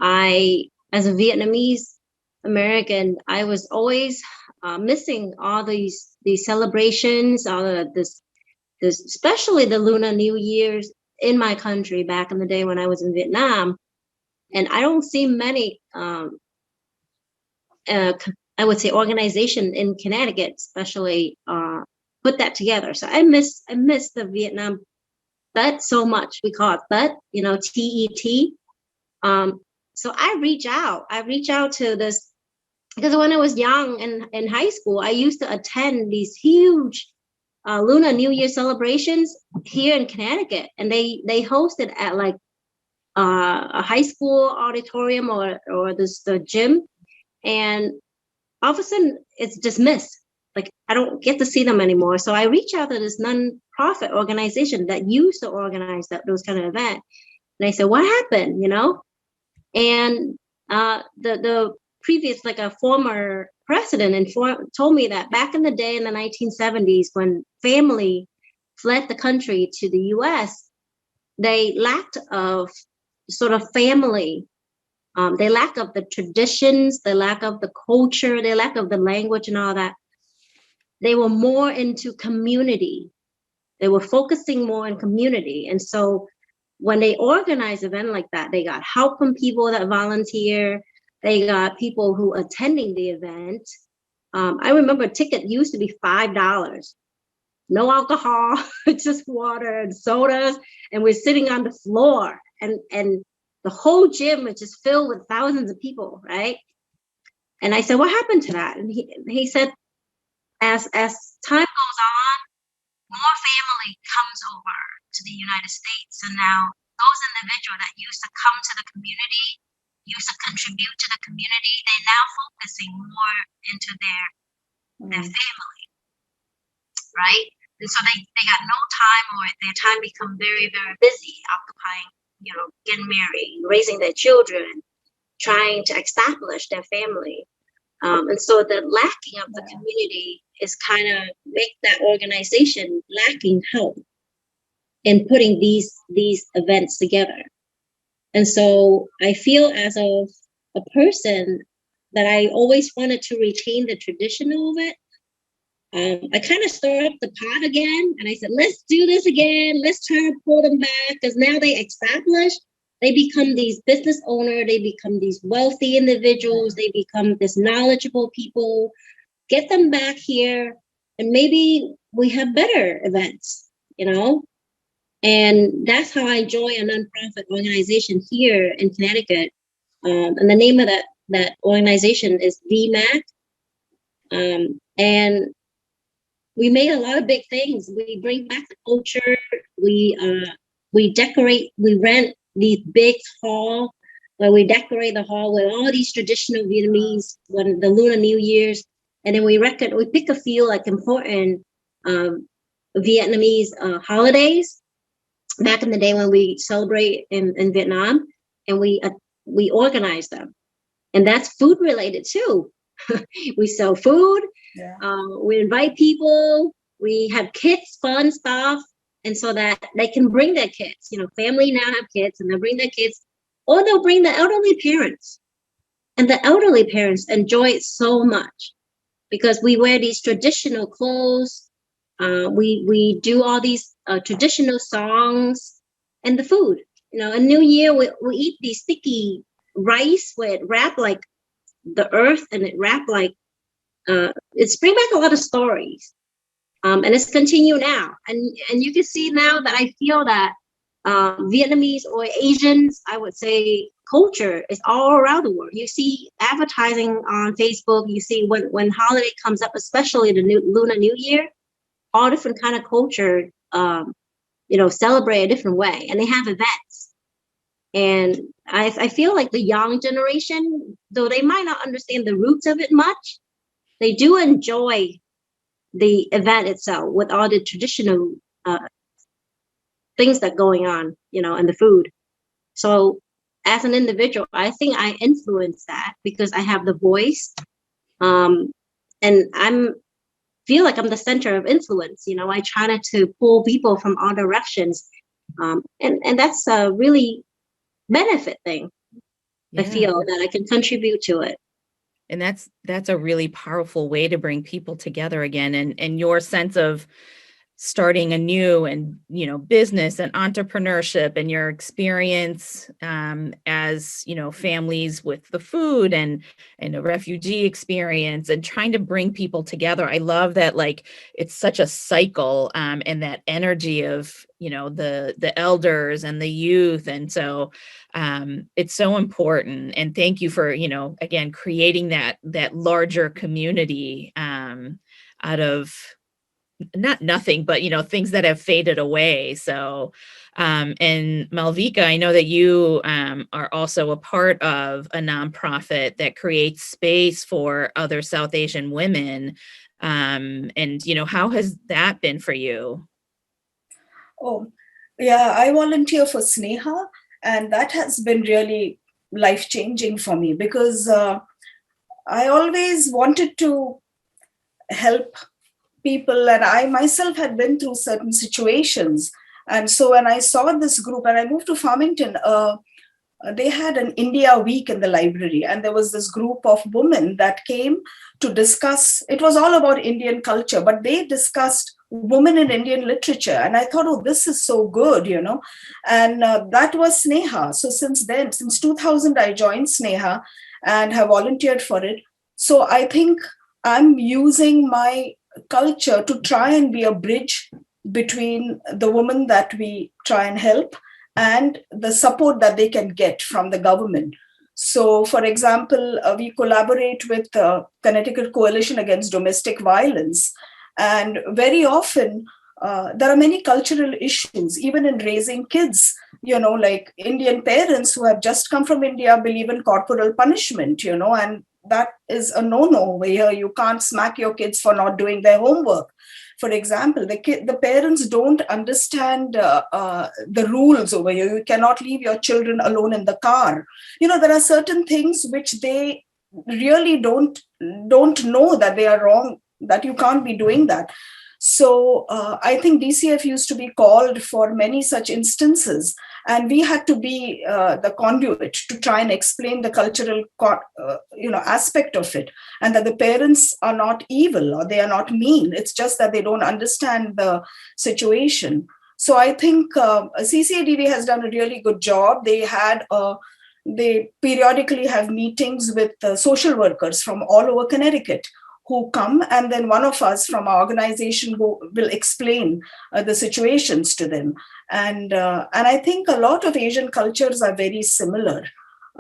as a Vietnamese American, I was always missing all these celebrations, all of this, especially the Lunar New Year's in my country back in the day when I was in Vietnam. And I don't see many, I would say, organization in Connecticut, especially, put that together. So I miss the Vietnam Tet so much. We call it Tet, TET. So I reach out to this, because when I was young in high school, I used to attend these huge Lunar New Year celebrations here in Connecticut, and they hosted at like a high school auditorium or the gym, and all of a sudden it's dismissed. Like I don't get to see them anymore. So I reach out to this non-profit organization that used to organize those kind of events, and I said, "What happened?" And the previous, like a former president, told me that back in the day in the 1970s, when family fled the country to the U.S., they lacked of sort of family. They lack of the traditions, they lack of the culture, they lack of the language and all that. They were more into community. They were focusing more on community. And so when they organize an event like that, they got help from people that volunteer. They got people who attending the event. I remember a ticket used to be $5. No alcohol, just water and sodas. And we're sitting on the floor. And the whole gym is just filled with thousands of people, right? And I said, what happened to that? And he said, as time goes on, more family comes over to the United States. And now those individuals that used to come to the community, used to contribute to the community, they're now focusing more into their family, right? And so they got no time, or their time become very, very busy occupying, getting married, raising their children, trying to establish their family. And so the lacking of the community is kind of make that organization lacking help in putting these events together. And so I feel as a person that I always wanted to retain the traditional of it. I kind of stirred up the pot again, and I said, let's do this again. Let's try to pull them back, because now they established. They become these business owners. They become these wealthy individuals. They become this knowledgeable people. Get them back here, and maybe we have better events, And that's how I join a nonprofit organization here in Connecticut. And the name of that organization is VMAC. And we made a lot of big things. We bring back the culture. We decorate. We rent these big hall where we decorate the hall with all these traditional Vietnamese when the Lunar New Year's, and then we pick a few like important Vietnamese holidays back in the day when we celebrate in Vietnam, and we organize them, and that's food related too. We sell food. Yeah. We invite people. We have kids, fun stuff, and so that they can bring their kids. Family now have kids, and they'll bring their kids, or they'll bring the elderly parents, and the elderly parents enjoy it so much because we wear these traditional clothes. We do all these traditional songs, and the food. In New Year we eat these sticky rice where it wrapped like the earth, and it wrapped like it's bring back a lot of stories, and it's continue now, and you can see now that I feel that Vietnamese or Asians, I would say, culture is all around the world. You see advertising on Facebook. You see when holiday comes up, especially the Lunar New Year, all different kind of culture, celebrate a different way, and they have events. And I feel like the young generation, though they might not understand the roots of it much, they do enjoy the event itself with all the traditional things that going on, and the food. So as an individual, I think I influence that because I have the voice, and feel like I'm the center of influence. I try to pull people from all directions, and that's a really benefit thing. Yeah. I feel that I can contribute to it. And that's a really powerful way to bring people together again. And your sense of starting a new and, business and entrepreneurship, and your experience as, families with the food and a refugee experience, and trying to bring people together. I love that, like, it's such a cycle, and that energy of, the elders and the youth. And so it's so important. And thank you for, again, creating that larger community out of not nothing, but things that have faded away. So and Malvika, I know that you are also a part of a nonprofit that creates space for other South Asian women. And how has that been for you? Oh, yeah, I volunteer for Sneha, and that has been really life-changing for me, because I always wanted to help people, and I myself had been through certain situations. And so when I saw this group, and I moved to Farmington, they had an India week in the library, and there was this group of women that came to discuss. It was all about Indian culture, but they discussed women in Indian literature. And I thought, oh, this is so good, and that was Sneha. So since then, since 2000, I joined Sneha and have volunteered for it. So I think I'm using my culture to try and be a bridge between the women that we try and help and the support that they can get from the government. So, for example, we collaborate with the Connecticut Coalition Against Domestic Violence. And very often, there are many cultural issues, even in raising kids. Like Indian parents who have just come from India believe in corporal punishment, and that is a no-no, where you can't smack your kids for not doing their homework. For example, the parents don't understand the rules over here. You cannot leave your children alone in the car. There are certain things which they really don't know that they are wrong, that you can't be doing that. So I think DCF used to be called for many such instances, and we had to be the conduit to try and explain the cultural aspect of it, and that the parents are not evil or they are not mean. It's just that they don't understand the situation. So I think CCADV has done a really good job. They periodically have meetings with social workers from all over Connecticut who come, and then one of us from our organization will explain the situations to them. And I think a lot of Asian cultures are very similar,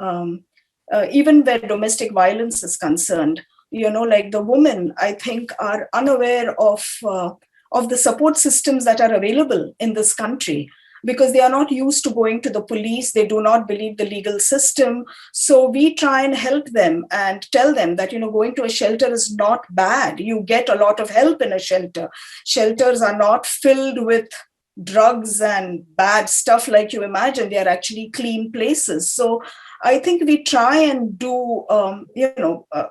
even where domestic violence is concerned. Like the women, I think, are unaware of the support systems that are available in this country, because they are not used to going to the police. They do not believe the legal system. So we try and help them and tell them that, going to a shelter is not bad. You get a lot of help in a shelter. Shelters are not filled with drugs and bad stuff like you imagine. They are actually clean places. So I think we try and do,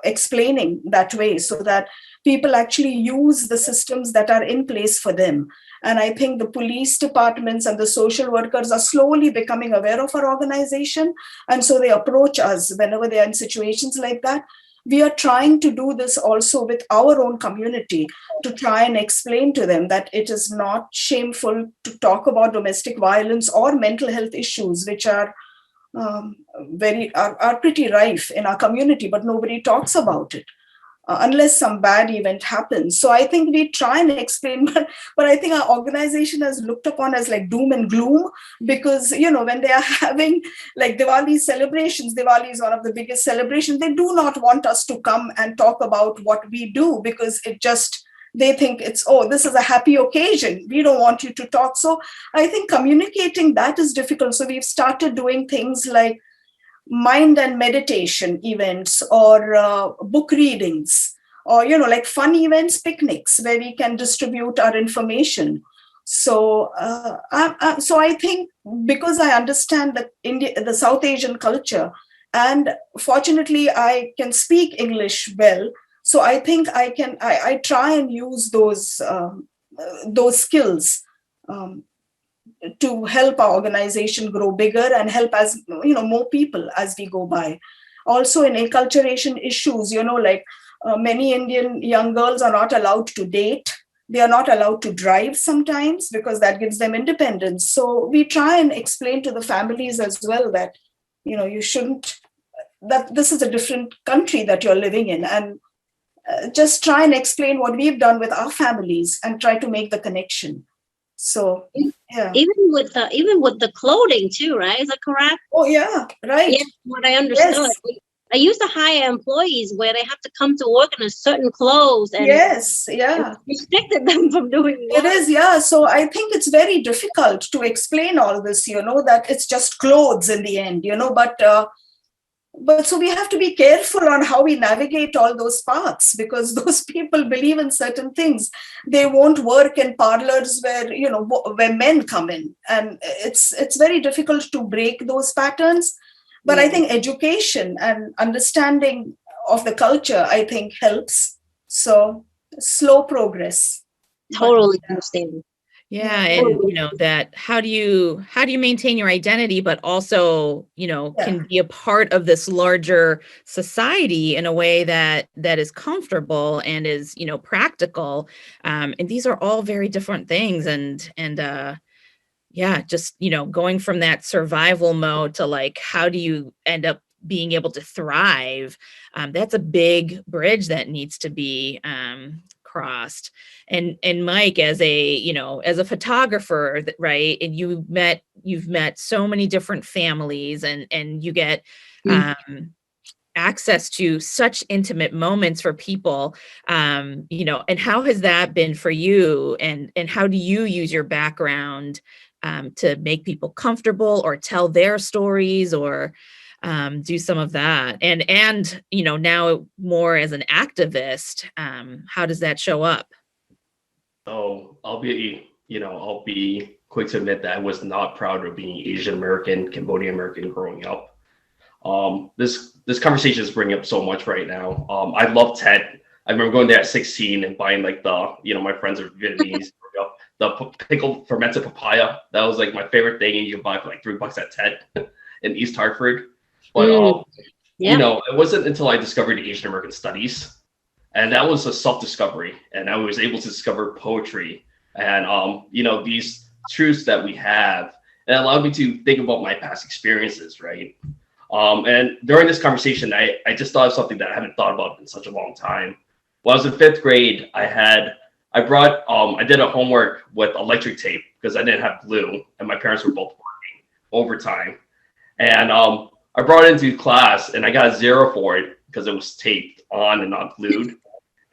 explaining that way, so that people actually use the systems that are in place for them. And I think the police departments and the social workers are slowly becoming aware of our organization. And so they approach us whenever they are in situations like that. We are trying to do this also with our own community, to try and explain to them that it is not shameful to talk about domestic violence or mental health issues, which are pretty rife in our community, but nobody talks about it. Unless some bad event happens. So I think we try and explain, but I think our organization is looked upon as like doom and gloom, because, when they are having like Diwali celebrations, Diwali is one of the biggest celebrations, they do not want us to come and talk about what we do, because they think it's, oh, this is a happy occasion, we don't want you to talk. So I think communicating that is difficult. So we've started doing things like mind and meditation events, or book readings, or like fun events, picnics, where we can distribute our information. So I think, because I understand the South Asian culture, and fortunately I can speak English well, so I think I try and use those skills to help our organization grow bigger and help more people as we go by. also in acculturation issues, like many Indian young girls are not allowed to date. They are not allowed to drive sometimes because that gives them independence. So we try and explain to the families as well that, you shouldn't, that this is a different country that you're living in, and just try and explain what we've done with our families and try to make the connection. So, yeah. Even with the clothing too, right? Is that correct? Oh, yeah, right. Yeah, what I understood. Yes. I used to hire employees where they have to come to work in a certain clothes, and yes, yeah, it restricted them from doing it work. is, yeah. So I think it's very difficult to explain all this, that it's just clothes in the end, but so we have to be careful on how we navigate all those paths, because those people believe in certain things. They won't work in parlors where, where men come in, and it's very difficult to break those patterns. But I think education and understanding of the culture, I think, helps. So slow progress. Totally understand. Yeah, and that how do you maintain your identity, but also can be a part of this larger society in a way that is comfortable and is practical, and these are all very different things, and just going from that survival mode to like how do you end up being able to thrive, that's a big bridge that needs to be crossed. And Mike, as a photographer, right, and you've met so many different families, and you get access to such intimate moments for people, and how has that been for you, and how do you use your background to make people comfortable or tell their stories, or do some of that, and now more as an activist, how does that show up? So I'll be quick to admit that I was not proud of being Asian American, Cambodian American growing up. This conversation is bringing up so much right now. I love Tet. I remember going there at 16 and buying like my friends are Vietnamese, the pickled fermented papaya. That was like my favorite thing, and you can buy for like $3 at Tet in East Hartford. But it wasn't until I discovered Asian American studies, and that was a self-discovery, and I was able to discover poetry and these truths that we have, and it allowed me to think about my past experiences, right? And during this conversation, I just thought of something that I haven't thought about in such a long time. When I was in 5th grade, I did a homework with electric tape because I didn't have glue, and my parents were both working overtime. And I brought it into class, and I got a 0 for it because it was taped on and not glued.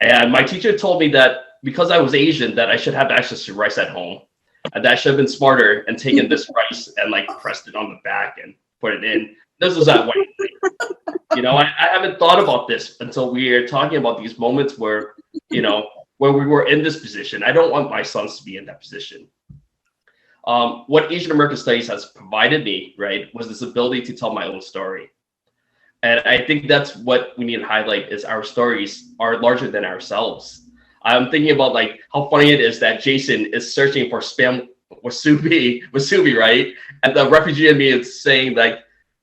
And my teacher told me that because I was Asian, that I should have access to rice at home, and that I should have been smarter and taken this rice and like pressed it on the back and put it in. This was that way. I haven't thought about this until we are talking about these moments where, where we were in this position. I don't want my sons to be in that position. What Asian American Studies has provided me, right, was this ability to tell my own story. And I think that's what we need to highlight, is our stories are larger than ourselves. I'm thinking about like how funny it is that Jason is searching for spam wasubi, right? And the refugee in me is saying like,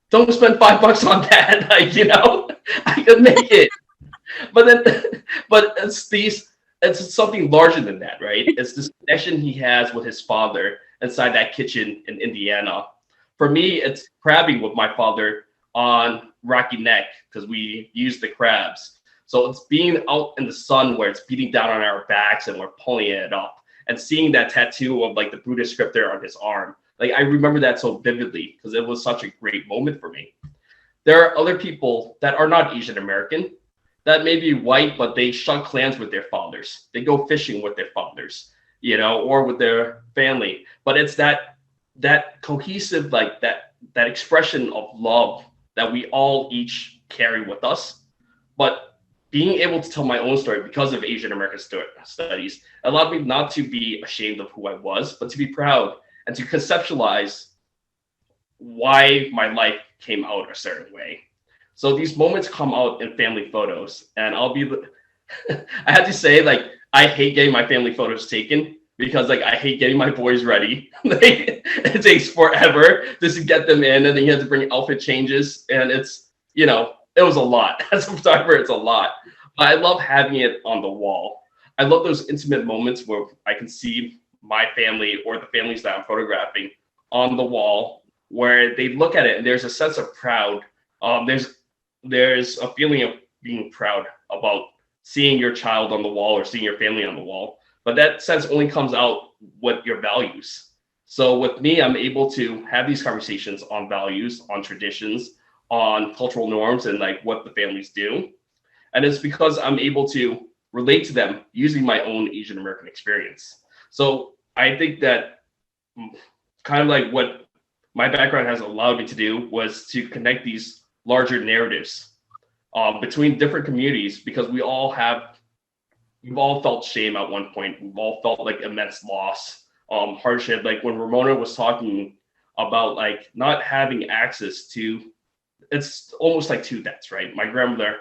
don't spend $5 on that. I could make it. But it's something larger than that, right? It's this connection he has with his father inside that kitchen in Indiana. For me, it's crabbing with my father on Rocky Neck because we use the crabs. So it's being out in the sun where it's beating down on our backs and we're pulling it up, and seeing that tattoo of like the Buddhist script there on his arm. Like I remember that so vividly because it was such a great moment for me. There are other people that are not Asian American that may be white, but they shun clans with their fathers. They go fishing with their fathers, or with their family. But it's that cohesive, like that expression of love that we all each carry with us. But being able to tell my own story because of Asian American studies allowed me not to be ashamed of who I was, but to be proud and to conceptualize why my life came out a certain way. So these moments come out in family photos, and I had to say, like, I hate getting my family photos taken because like I hate getting my boys ready. It takes forever just to get them in, and then you have to bring outfit changes, and it's it was a lot. As a photographer, it's a lot. But I love having it on the wall. I love those intimate moments where I can see my family or the families that I'm photographing on the wall, where they look at it and there's a sense of proud. There's a feeling of being proud about seeing your child on the wall or seeing your family on the wall. But that sense only comes out with your values. So with me, I'm able to have these conversations on values, on traditions, on cultural norms, and like what the families do. And it's because I'm able to relate to them using my own Asian American experience. So I think that kind of like what my background has allowed me to do was to connect these larger narratives between different communities, because we've all felt shame at one point. We've all felt like immense loss, hardship. Like when Ramona was talking about like not having access to, it's almost like two deaths, right? My grandmother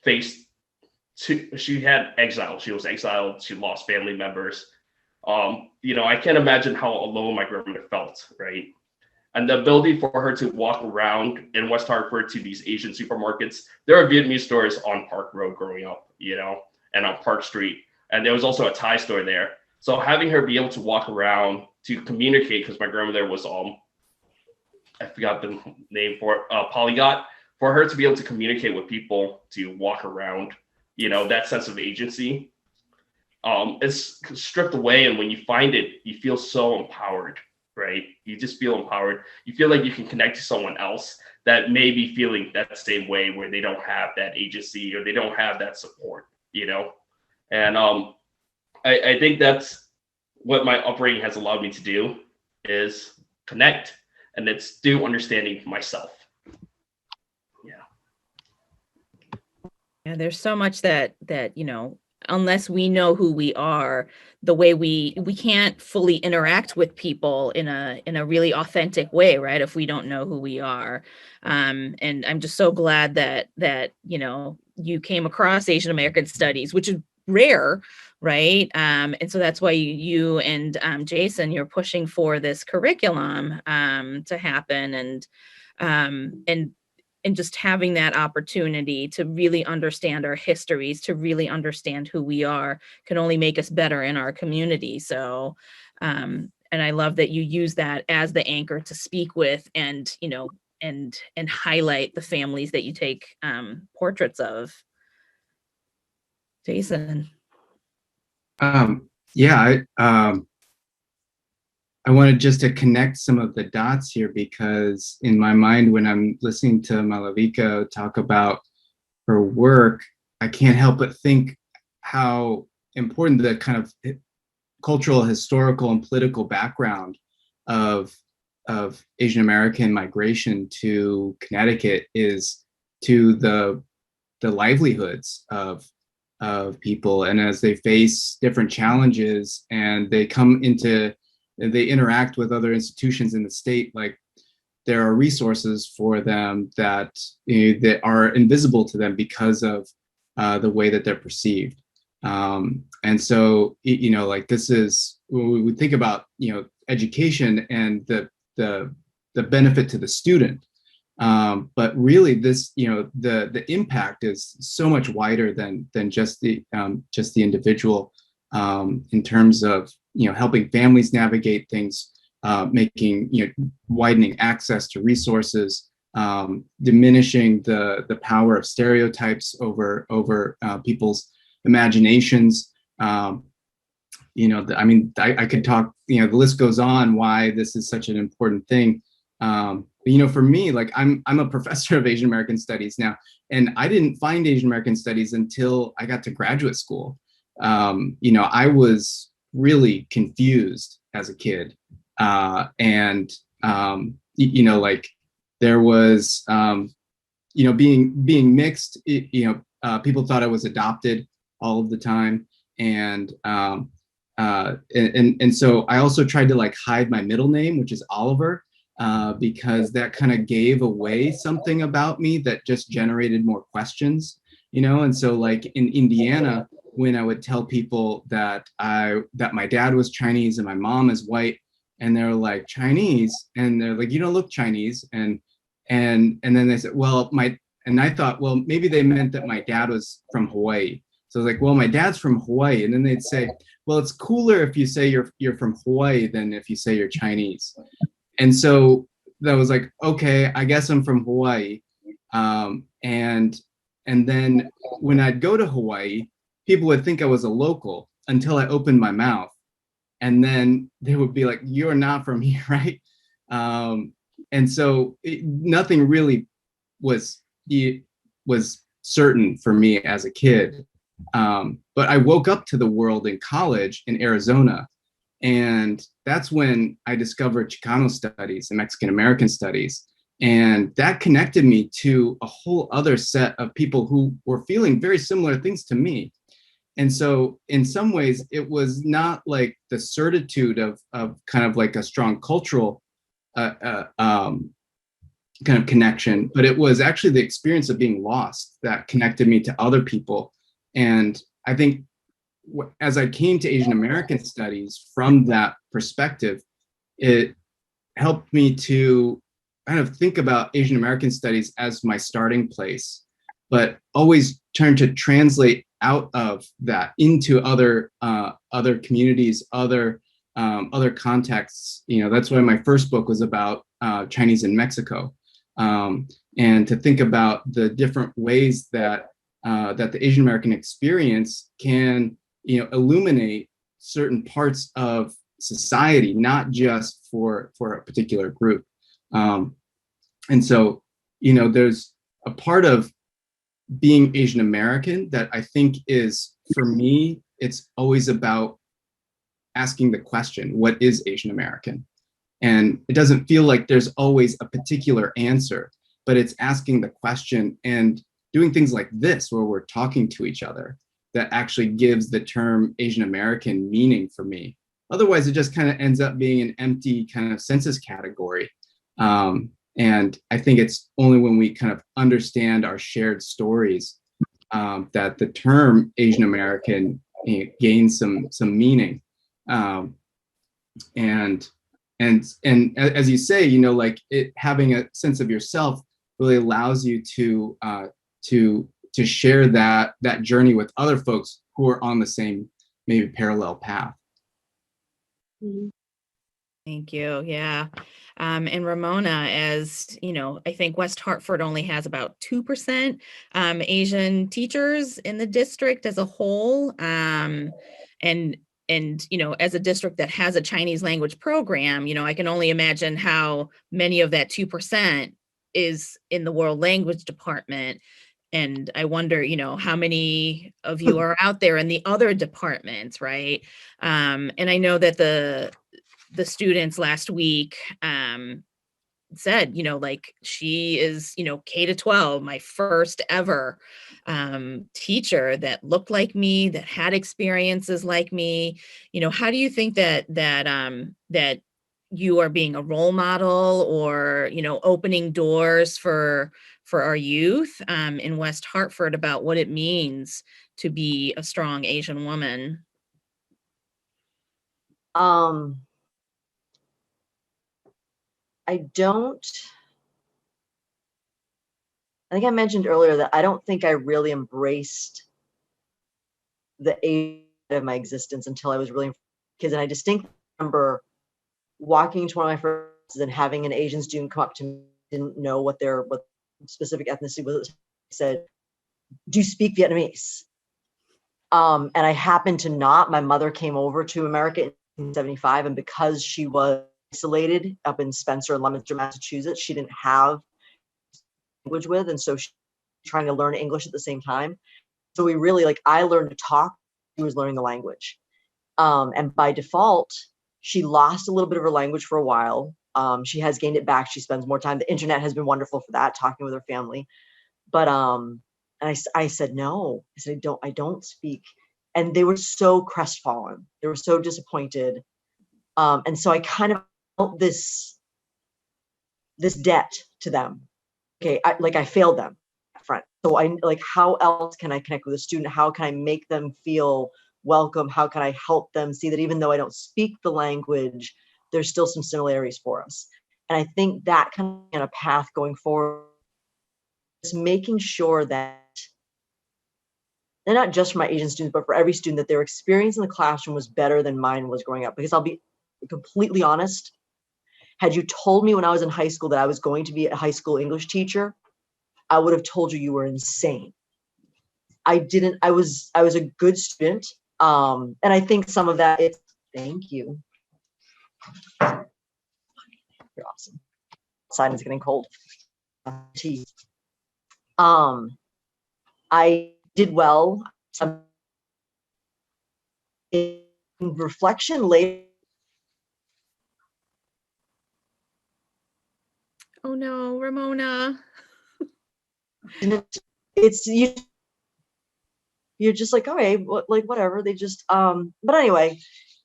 faced she had exile. She was exiled. She lost family members. I can't imagine how alone my grandmother felt, right? And the ability for her to walk around in West Hartford to these Asian supermarkets. There are Vietnamese stores on Park Road growing up, and on Park Street. And there was also a Thai store there. So having her be able to walk around to communicate, because my grandmother was I forgot the name for it, polyglot, for her to be able to communicate with people, to walk around, that sense of agency, it's stripped away. And when you find it, you feel so empowered, right? You just feel empowered. You feel like you can connect to someone else that may be feeling that same way, where they don't have that agency or they don't have that support, And I think that's what my upbringing has allowed me to do, is connect, and it's through understanding myself. Yeah, there's so much that unless we know who we are, the way we can't fully interact with people in a really authentic way, right? If we don't know who we are. And I'm just so glad that you came across Asian American Studies, which is rare, right? And so that's why you and Jason, you're pushing for this curriculum to happen, and just having that opportunity to really understand our histories, to really understand who we are, can only make us better in our community. So, and I love that you use that as the anchor to speak with, and highlight the families that you take portraits of. Jason. I wanted just to connect some of the dots here, because in my mind, when I'm listening to Malavika talk about her work, I can't help but think how important the kind of cultural, historical, and political background of Asian American migration to Connecticut is to the livelihoods of people. And as they face different challenges and they interact with other institutions in the state, like there are resources for them that that are invisible to them because of the way that they're perceived. And so, like this is when we think about education and the benefit to the student. But really, this the impact is so much wider than just the individual, in terms of helping families navigate things, making widening access to resources, diminishing the power of stereotypes over people's imaginations. I could talk. The list goes on why this is such an important thing. But for me, like I'm a professor of Asian American Studies now, and I didn't find Asian American Studies until I got to graduate school. I was really confused as a kid, and like there was being mixed. People thought I was adopted all of the time, and so I also tried to like hide my middle name, which is Oliver, because that kind of gave away something about me that just generated more questions, and so like in Indiana, when I would tell people that my dad was Chinese and my mom is white, and they're like, Chinese, and they're like, you don't look Chinese, and then they said, well, and I thought, well, maybe they meant that my dad was from Hawaii. So I was like, well, my dad's from Hawaii. And then they'd say, well, it's cooler if you say you're from Hawaii than if you say you're Chinese. And so that was like, okay, I guess I'm from Hawaii. And then when I'd go to Hawaii, people would think I was a local until I opened my mouth. And then they would be like, you're not from here, right? And so nothing really was certain for me as a kid. But I woke up to the world in college in Arizona. And that's when I discovered Chicano studies and Mexican American studies. And that connected me to a whole other set of people who were feeling very similar things to me. And so in some ways, it was not like the certitude of kind of like a strong cultural kind of connection, but it was actually the experience of being lost that connected me to other people. And I think as I came to Asian American studies from that perspective, it helped me to kind of think about Asian American studies as my starting place, but always trying to translate out of that into other communities, other contexts. You know, that's why my first book was about Chinese in Mexico, and to think about the different ways that the Asian American experience can, you know, illuminate certain parts of society, not just for a particular group. And so, you know, there's a part of being Asian American that I think is, for me, it's always about asking the question, what is Asian American? And it doesn't feel like there's always a particular answer, but it's asking the question and doing things like this, where we're talking to each other, that actually gives the term Asian American meaning for me. Otherwise, it just kind of ends up being an empty kind of census category. And I think it's only when we kind of understand our shared stories that the term Asian American gains some meaning. And as you say, you know, like having a sense of yourself really allows you to share that journey with other folks who are on the same, maybe parallel path. Thank you. Yeah. And Ramona, as you know, I think West Hartford only has about 2% Asian teachers in the district as a whole. And you know, as a district that has a Chinese language program, you know, I can only imagine how many of that 2% is in the world language department. And I wonder, you know, how many of you are out there in the other departments, right? And I know that the students last week said, you know, like, she is, you know, K-12, my first ever teacher that looked like me, that had experiences like me. You know, how do you think that you are being a role model, or, you know, opening doors for our youth in West Hartford about what it means to be a strong Asian woman? I think I mentioned earlier that I don't think I really embraced the age of my existence until I was really kids. And I distinctly remember walking to one of my friends and having an Asian student come up to me, didn't know what specific ethnicity was, said, "Do you speak Vietnamese?" And I happened to not. My mother came over to America in 1975, and because she was isolated up in Spencer and Leominster, Massachusetts, she didn't have language with, and so she was trying to learn English at the same time. So we really, like, I learned to talk, she was learning the language. And by default, she lost a little bit of her language for a while. She has gained it back. She spends more time. The internet has been wonderful for that, talking with her family. But and I said, no, I said, I don't speak. And they were so crestfallen. They were so disappointed. And so I kind of felt this debt to them. Okay, I failed them up front. So I, like, how else can I connect with a student? How can I make them feel welcome? How can I help them see that even though I don't speak the language, there's still some similarities for us? And I think that kind of a path going forward, making sure that, and not just for my Asian students, but for every student, that their experience in the classroom was better than mine was growing up. Because I'll be completely honest, had you told me when I was in high school that I was going to be a high school English teacher, I would have told you were insane. I didn't, I was a good student. And I think some of that is, thank you. You're awesome. Outside is getting cold. Tea. I did well. In reflection later. Oh no, Ramona. It's you're just like, okay, like whatever. They just but anyway,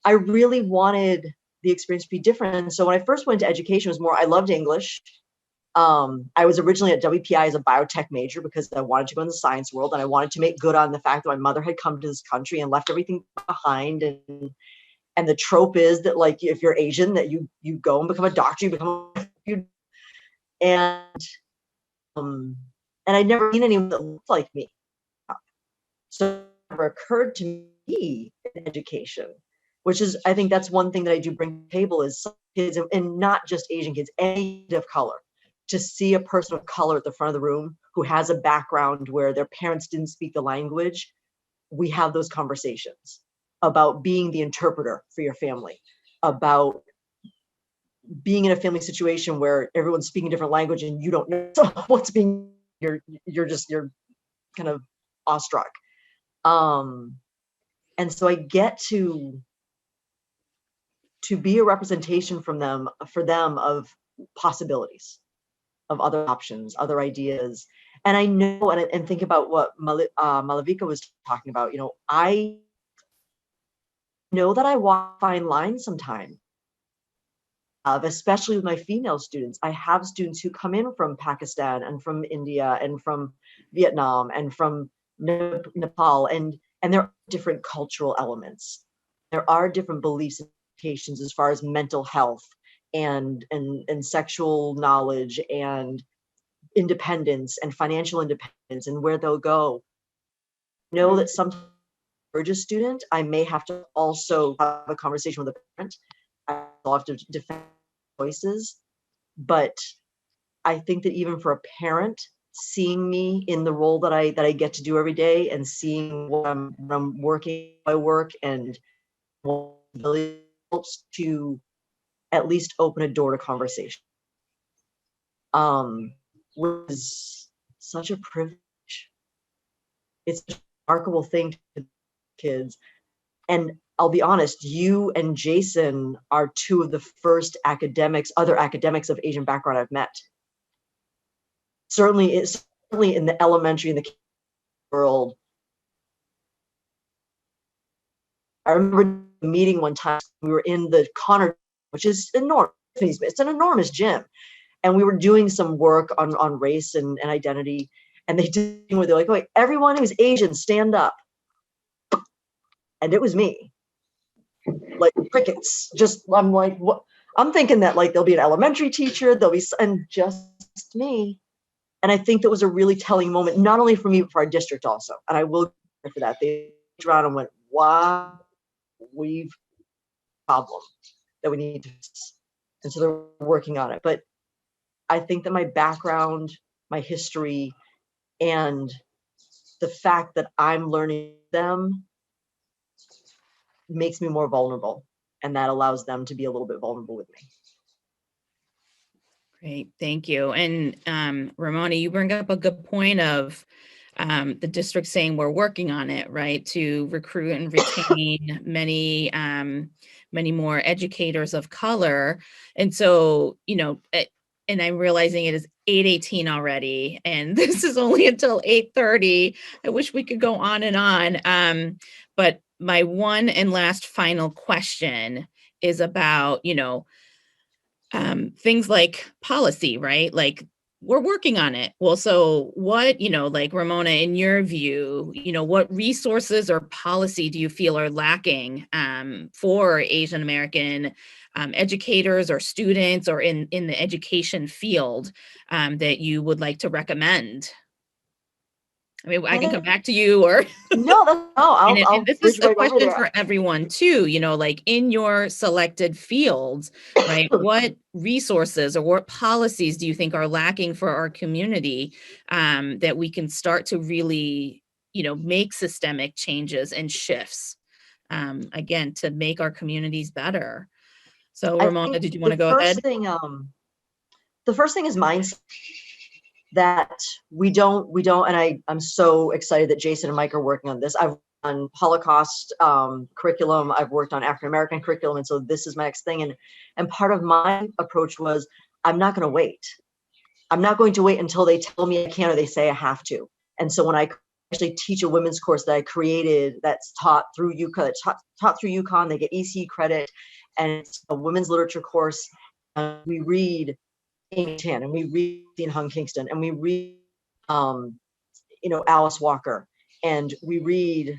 I really wanted the experience to be different. And so when I first went to education, it was more, I loved English. I was originally at WPI as a biotech major because I wanted to go in the science world, and I wanted to make good on the fact that my mother had come to this country and left everything behind. And the trope is that, like, if you're Asian, that you go and become a doctor, and I'd never seen anyone that looked like me. So it never occurred to me in education, which is, I think that's one thing that I do bring to the table, is some kids, and not just Asian kids, any kid of color, to see a person of color at the front of the room who has a background where their parents didn't speak the language. We have those conversations about being the interpreter for your family, about being in a family situation where everyone's speaking a different language and you don't know what's being, you're kind of awestruck. And so I get to be a representation for them of possibilities, of other options, other ideas. And I know, and think about what Malavika was talking about, I know that I walk fine lines sometimes, especially with my female students. I have students who come in from Pakistan and from India and from Vietnam and from Nepal, and there are different cultural elements. There are different beliefs and expectations as far as mental health and sexual knowledge and independence and financial independence and where they'll go. Know that sometimes as a student, I may have to also have a conversation with a parent. I'll have to defend choices, but I think that even for a parent, seeing me in the role that I get to do every day, and seeing what I'm working, my work, and really helps to at least open a door to conversation. Was such a privilege. It's a remarkable thing to kids. And I'll be honest, you and Jason are two of the first other academics of Asian background I've met. Certainly in the elementary and the world. I remember a meeting one time, we were in the Connor, which is enormous. It's an enormous gym. And we were doing some work on race and identity. And they're like, oh, everyone who's Asian, stand up. And it was me. Like crickets. Just, I'm like, what? I'm thinking that, like, there'll be an elementary teacher, and just me. And I think that was a really telling moment, not only for me, but for our district also. And I will for that. They looked around and went, wow, we've a problem that we need to fix. And so they're working on it. But I think that my background, my history, and the fact that I'm learning them makes me more vulnerable. And that allows them to be a little bit vulnerable with me. Great, thank you. And Ramona, you bring up a good point of the district saying we're working on it, right, to recruit and retain many more educators of color. And so, and I'm realizing it is 8:18 already, and this is only until 8:30. I wish we could go on and on. But my one and last final question is about, things like policy, right? Like, we're working on it. Well, so what, like Ramona, in your view, what resources or policy do you feel are lacking for Asian American educators or students or in the education field that you would like to recommend? I mean, I And can then- come back to you or. No, I'll And this bridge is a right over question there. for everyone too, you know, like in your selected fields, right? What resources or what policies do you think are lacking for our community that we can start to really, you know, make systemic changes and shifts, again, to make our communities better? So I Ramona, think did you want to go ahead? The first thing is mindset. That we don't, and I'm so excited that Jason and Mike are working on this. I've on Holocaust curriculum, I've worked on African American curriculum, and so this is my next thing. And part of my approach was, I'm not going to wait. I'm not going to wait until they tell me I can or they say I have to. And so when I actually teach a women's course that I created that's taught through UConn, taught through UConn, they get EC credit, and it's a women's literature course. We read Amy Tan, and we read Dean Hung Kingston, and we read, Alice Walker, and we read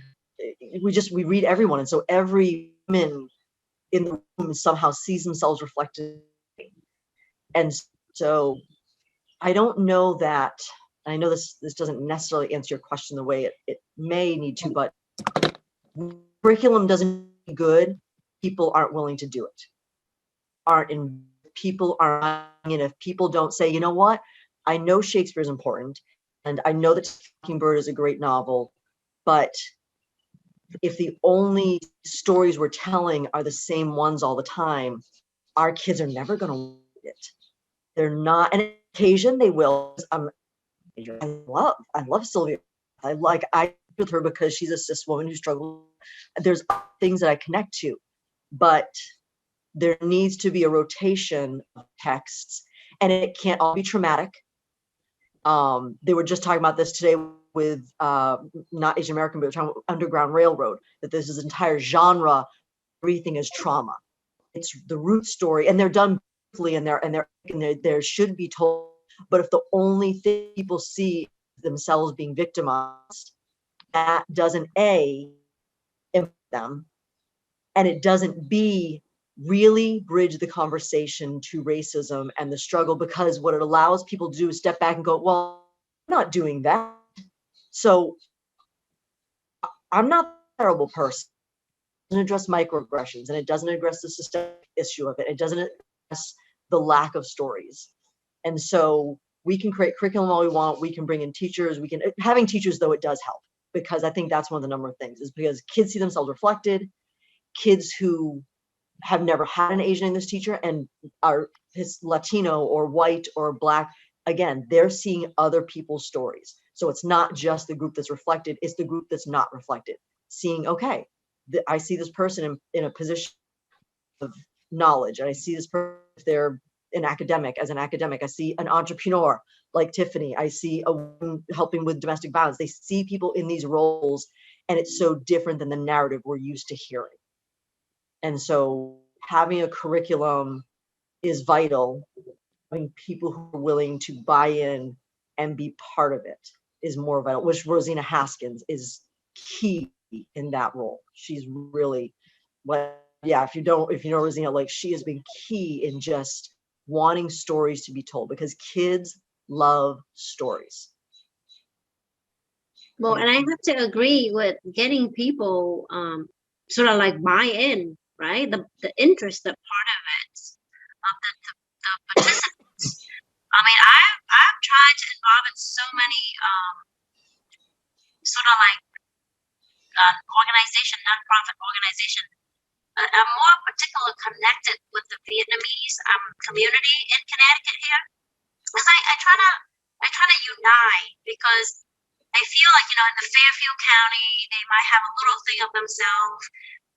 everyone. And so every woman in the room somehow sees themselves reflected. And so I don't know that, I know this doesn't necessarily answer your question the way it may need to, but curriculum doesn't be good. People aren't willing to do it. People aren't, and if people don't say, you know what, I know Shakespeare is important, and I know that Mockingbird is a great novel, but if the only stories we're telling are the same ones all the time, our kids are never going to read it. They're not, and on occasion they will. I love Sylvia. I with her because she's a cis woman who struggles. There's things that I connect to, but there needs to be a rotation of texts, and it can't all be traumatic. They were just talking about this today with not Asian American, but talking about Underground Railroad, that there's this entire genre, everything is trauma. It's the root story, and they're done beautifully, and there should be told. But if the only thing people see themselves being victimized, that doesn't impact them, and it doesn't really bridge the conversation to racism and the struggle, because what it allows people to do is step back and go, well, I'm not doing that, so I'm not a terrible person. It doesn't address microaggressions, and it doesn't address the systemic issue of it. It doesn't address the lack of stories. And so we can create curriculum all we want. We can bring in teachers. Having teachers, though, it does help, because I think that's one of the number of things, is because kids see themselves reflected. Kids who have never had an Asian English teacher and are Latino or white or Black, again, they're seeing other people's stories. So it's not just the group that's reflected, it's the group that's not reflected. Seeing, okay, I see this person in a position of knowledge, and I see this person, if they're an academic, as an academic. I see an entrepreneur like Tiffany. I see a woman helping with domestic violence. They see people in these roles, and it's so different than the narrative we're used to hearing. And so having a curriculum is vital. Having people who are willing to buy in and be part of it is more vital, which Rosina Haskins is key in that role. She's really, if you know Rosina, like, she has been key in just wanting stories to be told, because kids love stories. Well, and I have to agree with getting people sort of like buy in, right? The interest, that part of it, of the participants. I mean, I've tried to involve in so many sort of like nonprofit organization. I'm more particularly connected with the Vietnamese community in Connecticut here, because I try to unite, because I feel like, in the Fairfield County, they might have a little thing of themselves,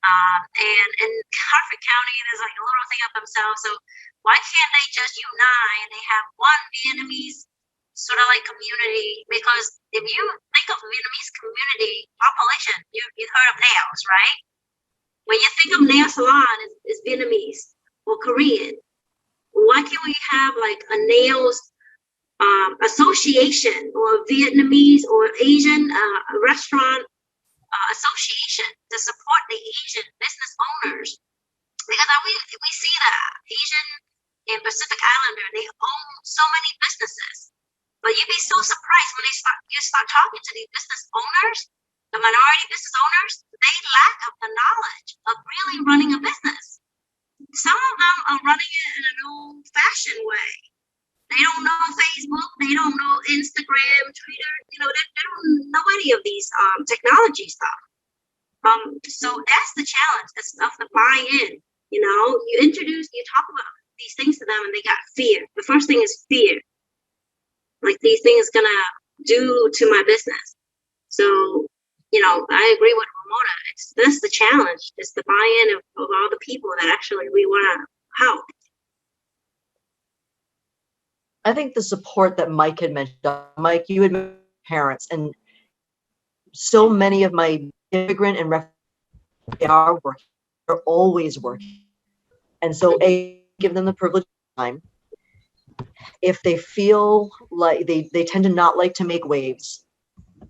and in Hartford County, there's like a little thing of themselves. So why can't they just unite and they have one Vietnamese sort of like community? Because if you think of Vietnamese community population, you've heard of nails, right? When you think of nail salon, it's Vietnamese or Korean. Why can't we have like a nails association, or Vietnamese or Asian restaurant association to support the Asian business owners? Because we see that Asian and Pacific Islander, they own so many businesses, But you'd be so surprised when you start talking to these business owners, the minority business owners, they lack of the knowledge of really running a business. Some of them are running it in an old-fashioned way. They don't know Facebook, they don't know Instagram, Twitter, they don't know any of these technology stuff. So that's the challenge, that's of the buy-in. You talk about these things to them and they got fear. The first thing is fear. Like, these things gonna do to my business. So, I agree with Ramona. That's the challenge. It's the buy-in of all the people that actually we want to help. I think the support that Mike had mentioned, Mike, you had mentioned parents, and so many of my immigrant and refugees, they are working, they're always working. And so give them the privilege of time. If they feel like they tend to not like to make waves,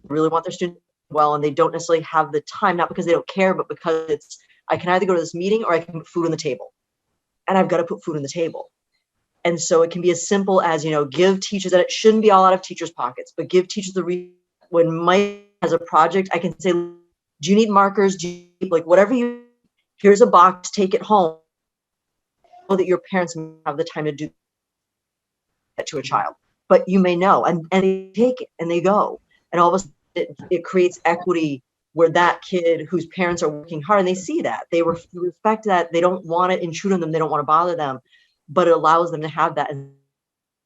really want their students well, and they don't necessarily have the time, not because they don't care, but because I can either go to this meeting or I can put food on the table. And I've got to put food on the table. And so it can be as simple as, give teachers, and it shouldn't be all out of teachers' pockets, but give teachers when Mike has a project, I can say, do you need markers? Do you need, whatever here's a box, take it home. Know that your parents may have the time to do that to a child, but you may know, and they take it and they go. And all of a sudden it creates equity where that kid whose parents are working hard, and they see that, they respect that, they don't want to intrude on them, they don't want to bother them, but it allows them to have that. And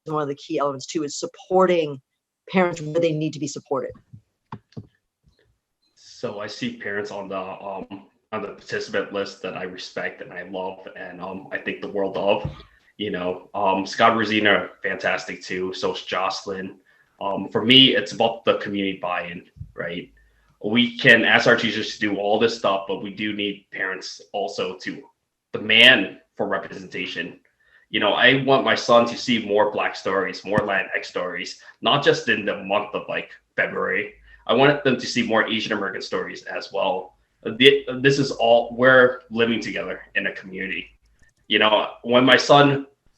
one of the key elements too is supporting parents where they need to be supported. So I see parents on the participant list that I respect and I love, and I think the world of. Scott Rosina, fantastic too. So is Jocelyn. For me, it's about the community buy-in, right? We can ask our teachers to do all this stuff, but we do need parents also to demand for representation. I want my son to see more Black stories, more Latinx stories, not just in the month of February. I want them to see more Asian American stories as well. This is all, we're living together in a community.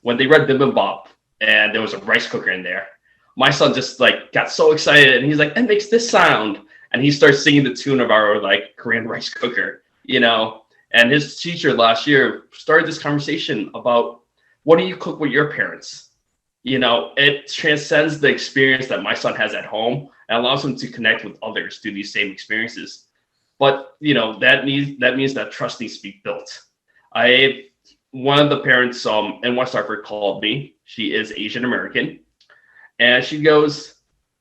When they read Bibimbap and there was a rice cooker in there, my son just got so excited and he's like, it makes this sound. And he starts singing the tune of our Korean rice cooker, and his teacher last year started this conversation about, what do you cook with your parents? It transcends the experience that my son has at home and allows him to connect with others through these same experiences. But, that means that trust needs to be built. One of the parents in West Hartford called me. She is Asian American. And she goes,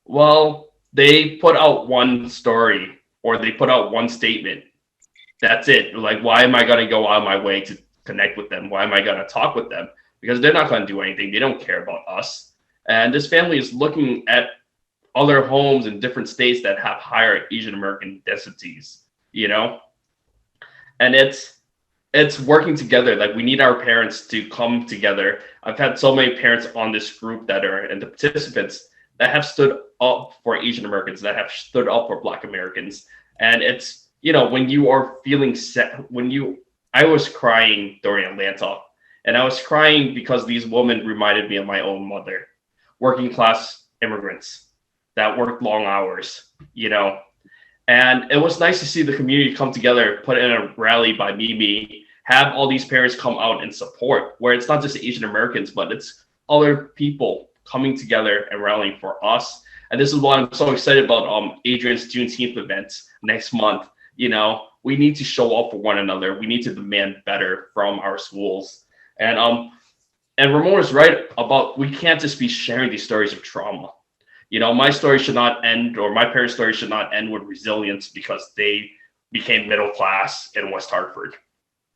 well, they put out one story or they put out one statement. That's it. Why am I going to go out of my way to connect with them? Why am I going to talk with them? Because they're not going to do anything. They don't care about us. And this family is looking at other homes in different states that have higher Asian American densities, and it's working together. We need our parents to come together. I've had so many parents on this group that are, and the participants that have stood up for Asian Americans, that have stood up for Black Americans. And it's, when you are feeling set, I was crying during Atlanta, and I was crying because these women reminded me of my own mother, working class immigrants that worked long hours, and it was nice to see the community come together, put in a rally by Mimi, have all these parents come out and support, where it's not just Asian Americans, but it's other people coming together and rallying for us. And this is why I'm so excited about Adrian's Juneteenth event next month. We need to show up for one another. We need to demand better from our schools. And Ramona's right about, we can't just be sharing these stories of trauma. My story should not end, or my parents' story should not end with resilience because they became middle class in West Hartford.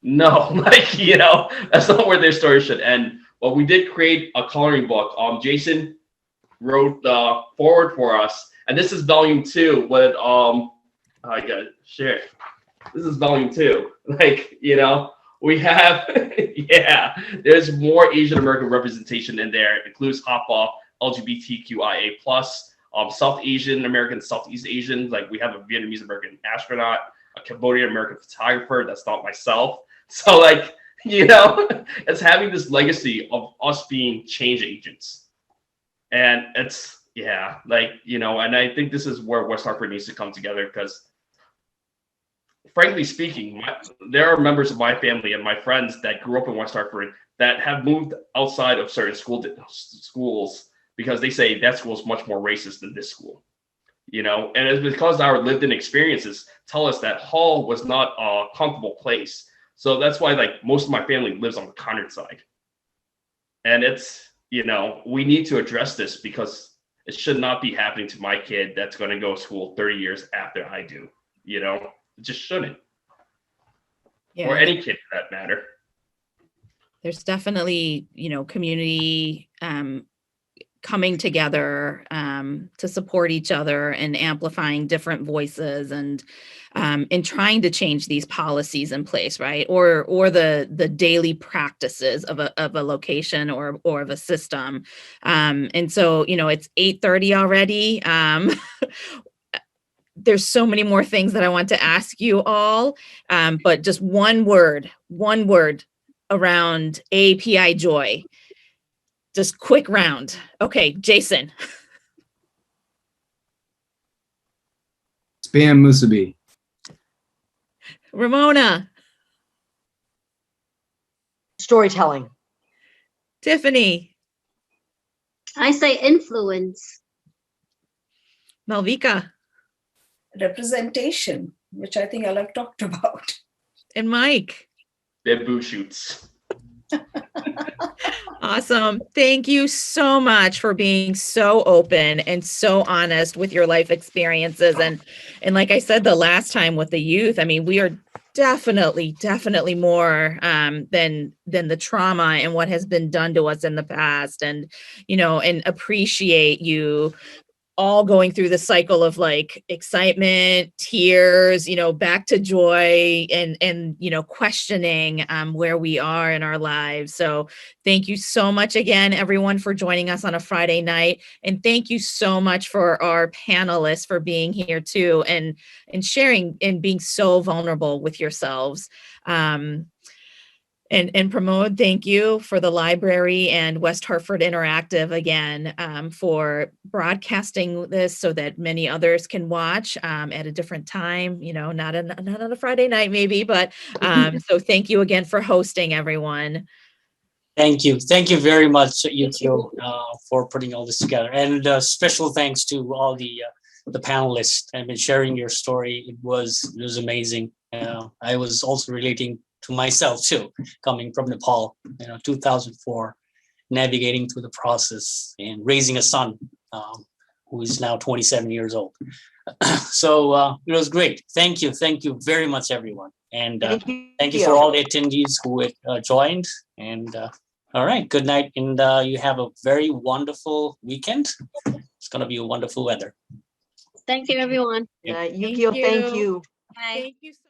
No, that's not where their story should end. But we did create a coloring book. Jason wrote the forward for us, and this is volume 2. With I gotta share. This is volume 2. We have, there's more Asian American representation in there. It includes HAPA, LGBTQIA+, South Asian American, Southeast Asian. We have a Vietnamese American astronaut, a Cambodian American photographer. That's not myself. So it's having this legacy of us being change agents. And Yeah, like, you know, and I think this is where West Hartford needs to come together because, frankly speaking, there are members of my family and my friends that grew up in West Hartford that have moved outside of certain schools because they say that school is much more racist than this school, you know, and it's because our lived-in experiences tell us that Hall was not a comfortable place. So that's why, like, most of my family lives on the Conard side. And it's, you know, we need to address this because it should not be happening to my kid that's going to go to school 30 years after I do, you know, it just shouldn't. Yeah. Or any kid for that matter. There's definitely, you know, community coming together to support each other and amplifying different voices and trying to change these policies in place, right? Or the daily practices of a location or of a system. And so, you know, it's 8:30 already. There's so many more things that I want to ask you all, but just one word around AAPI joy. Just quick round. Okay, Jason. Spam musubi. Ramona. Storytelling. Tiffany. I say influence. Malvika. Representation, which I think I like talked about. And Mike. Bamboo shoots. Awesome. Thank you so much for being so open and so honest with your life experiences. And like I said, the last time with the youth, I mean, we are definitely more than the trauma and what has been done to us in the past. And, you know, and appreciate you all going through the cycle of like excitement, tears, you know, back to joy and, you know, questioning where we are in our lives. So thank you so much again, everyone, for joining us on a Friday night. And thank you so much for our panelists for being here too and sharing and being so vulnerable with yourselves. And Pramod, thank you for the library and West Hartford Interactive again for broadcasting this so that many others can watch at a different time, you know, not on a Friday night maybe, but so thank you again for hosting everyone. Thank you. Thank you very much, Yuki, for putting all this together. And special thanks to all the panelists and sharing your story. It was amazing. I was also relating to myself too, coming from Nepal, 2004, navigating through the process and raising a son who is now 27 years old. So it was great. Thank you very much, everyone. And thank you for all the attendees who joined. And all right, good night. And you have a very wonderful weekend. It's going to be a wonderful weather. Thank you, everyone. Yuki, thank you. Bye. Thank you so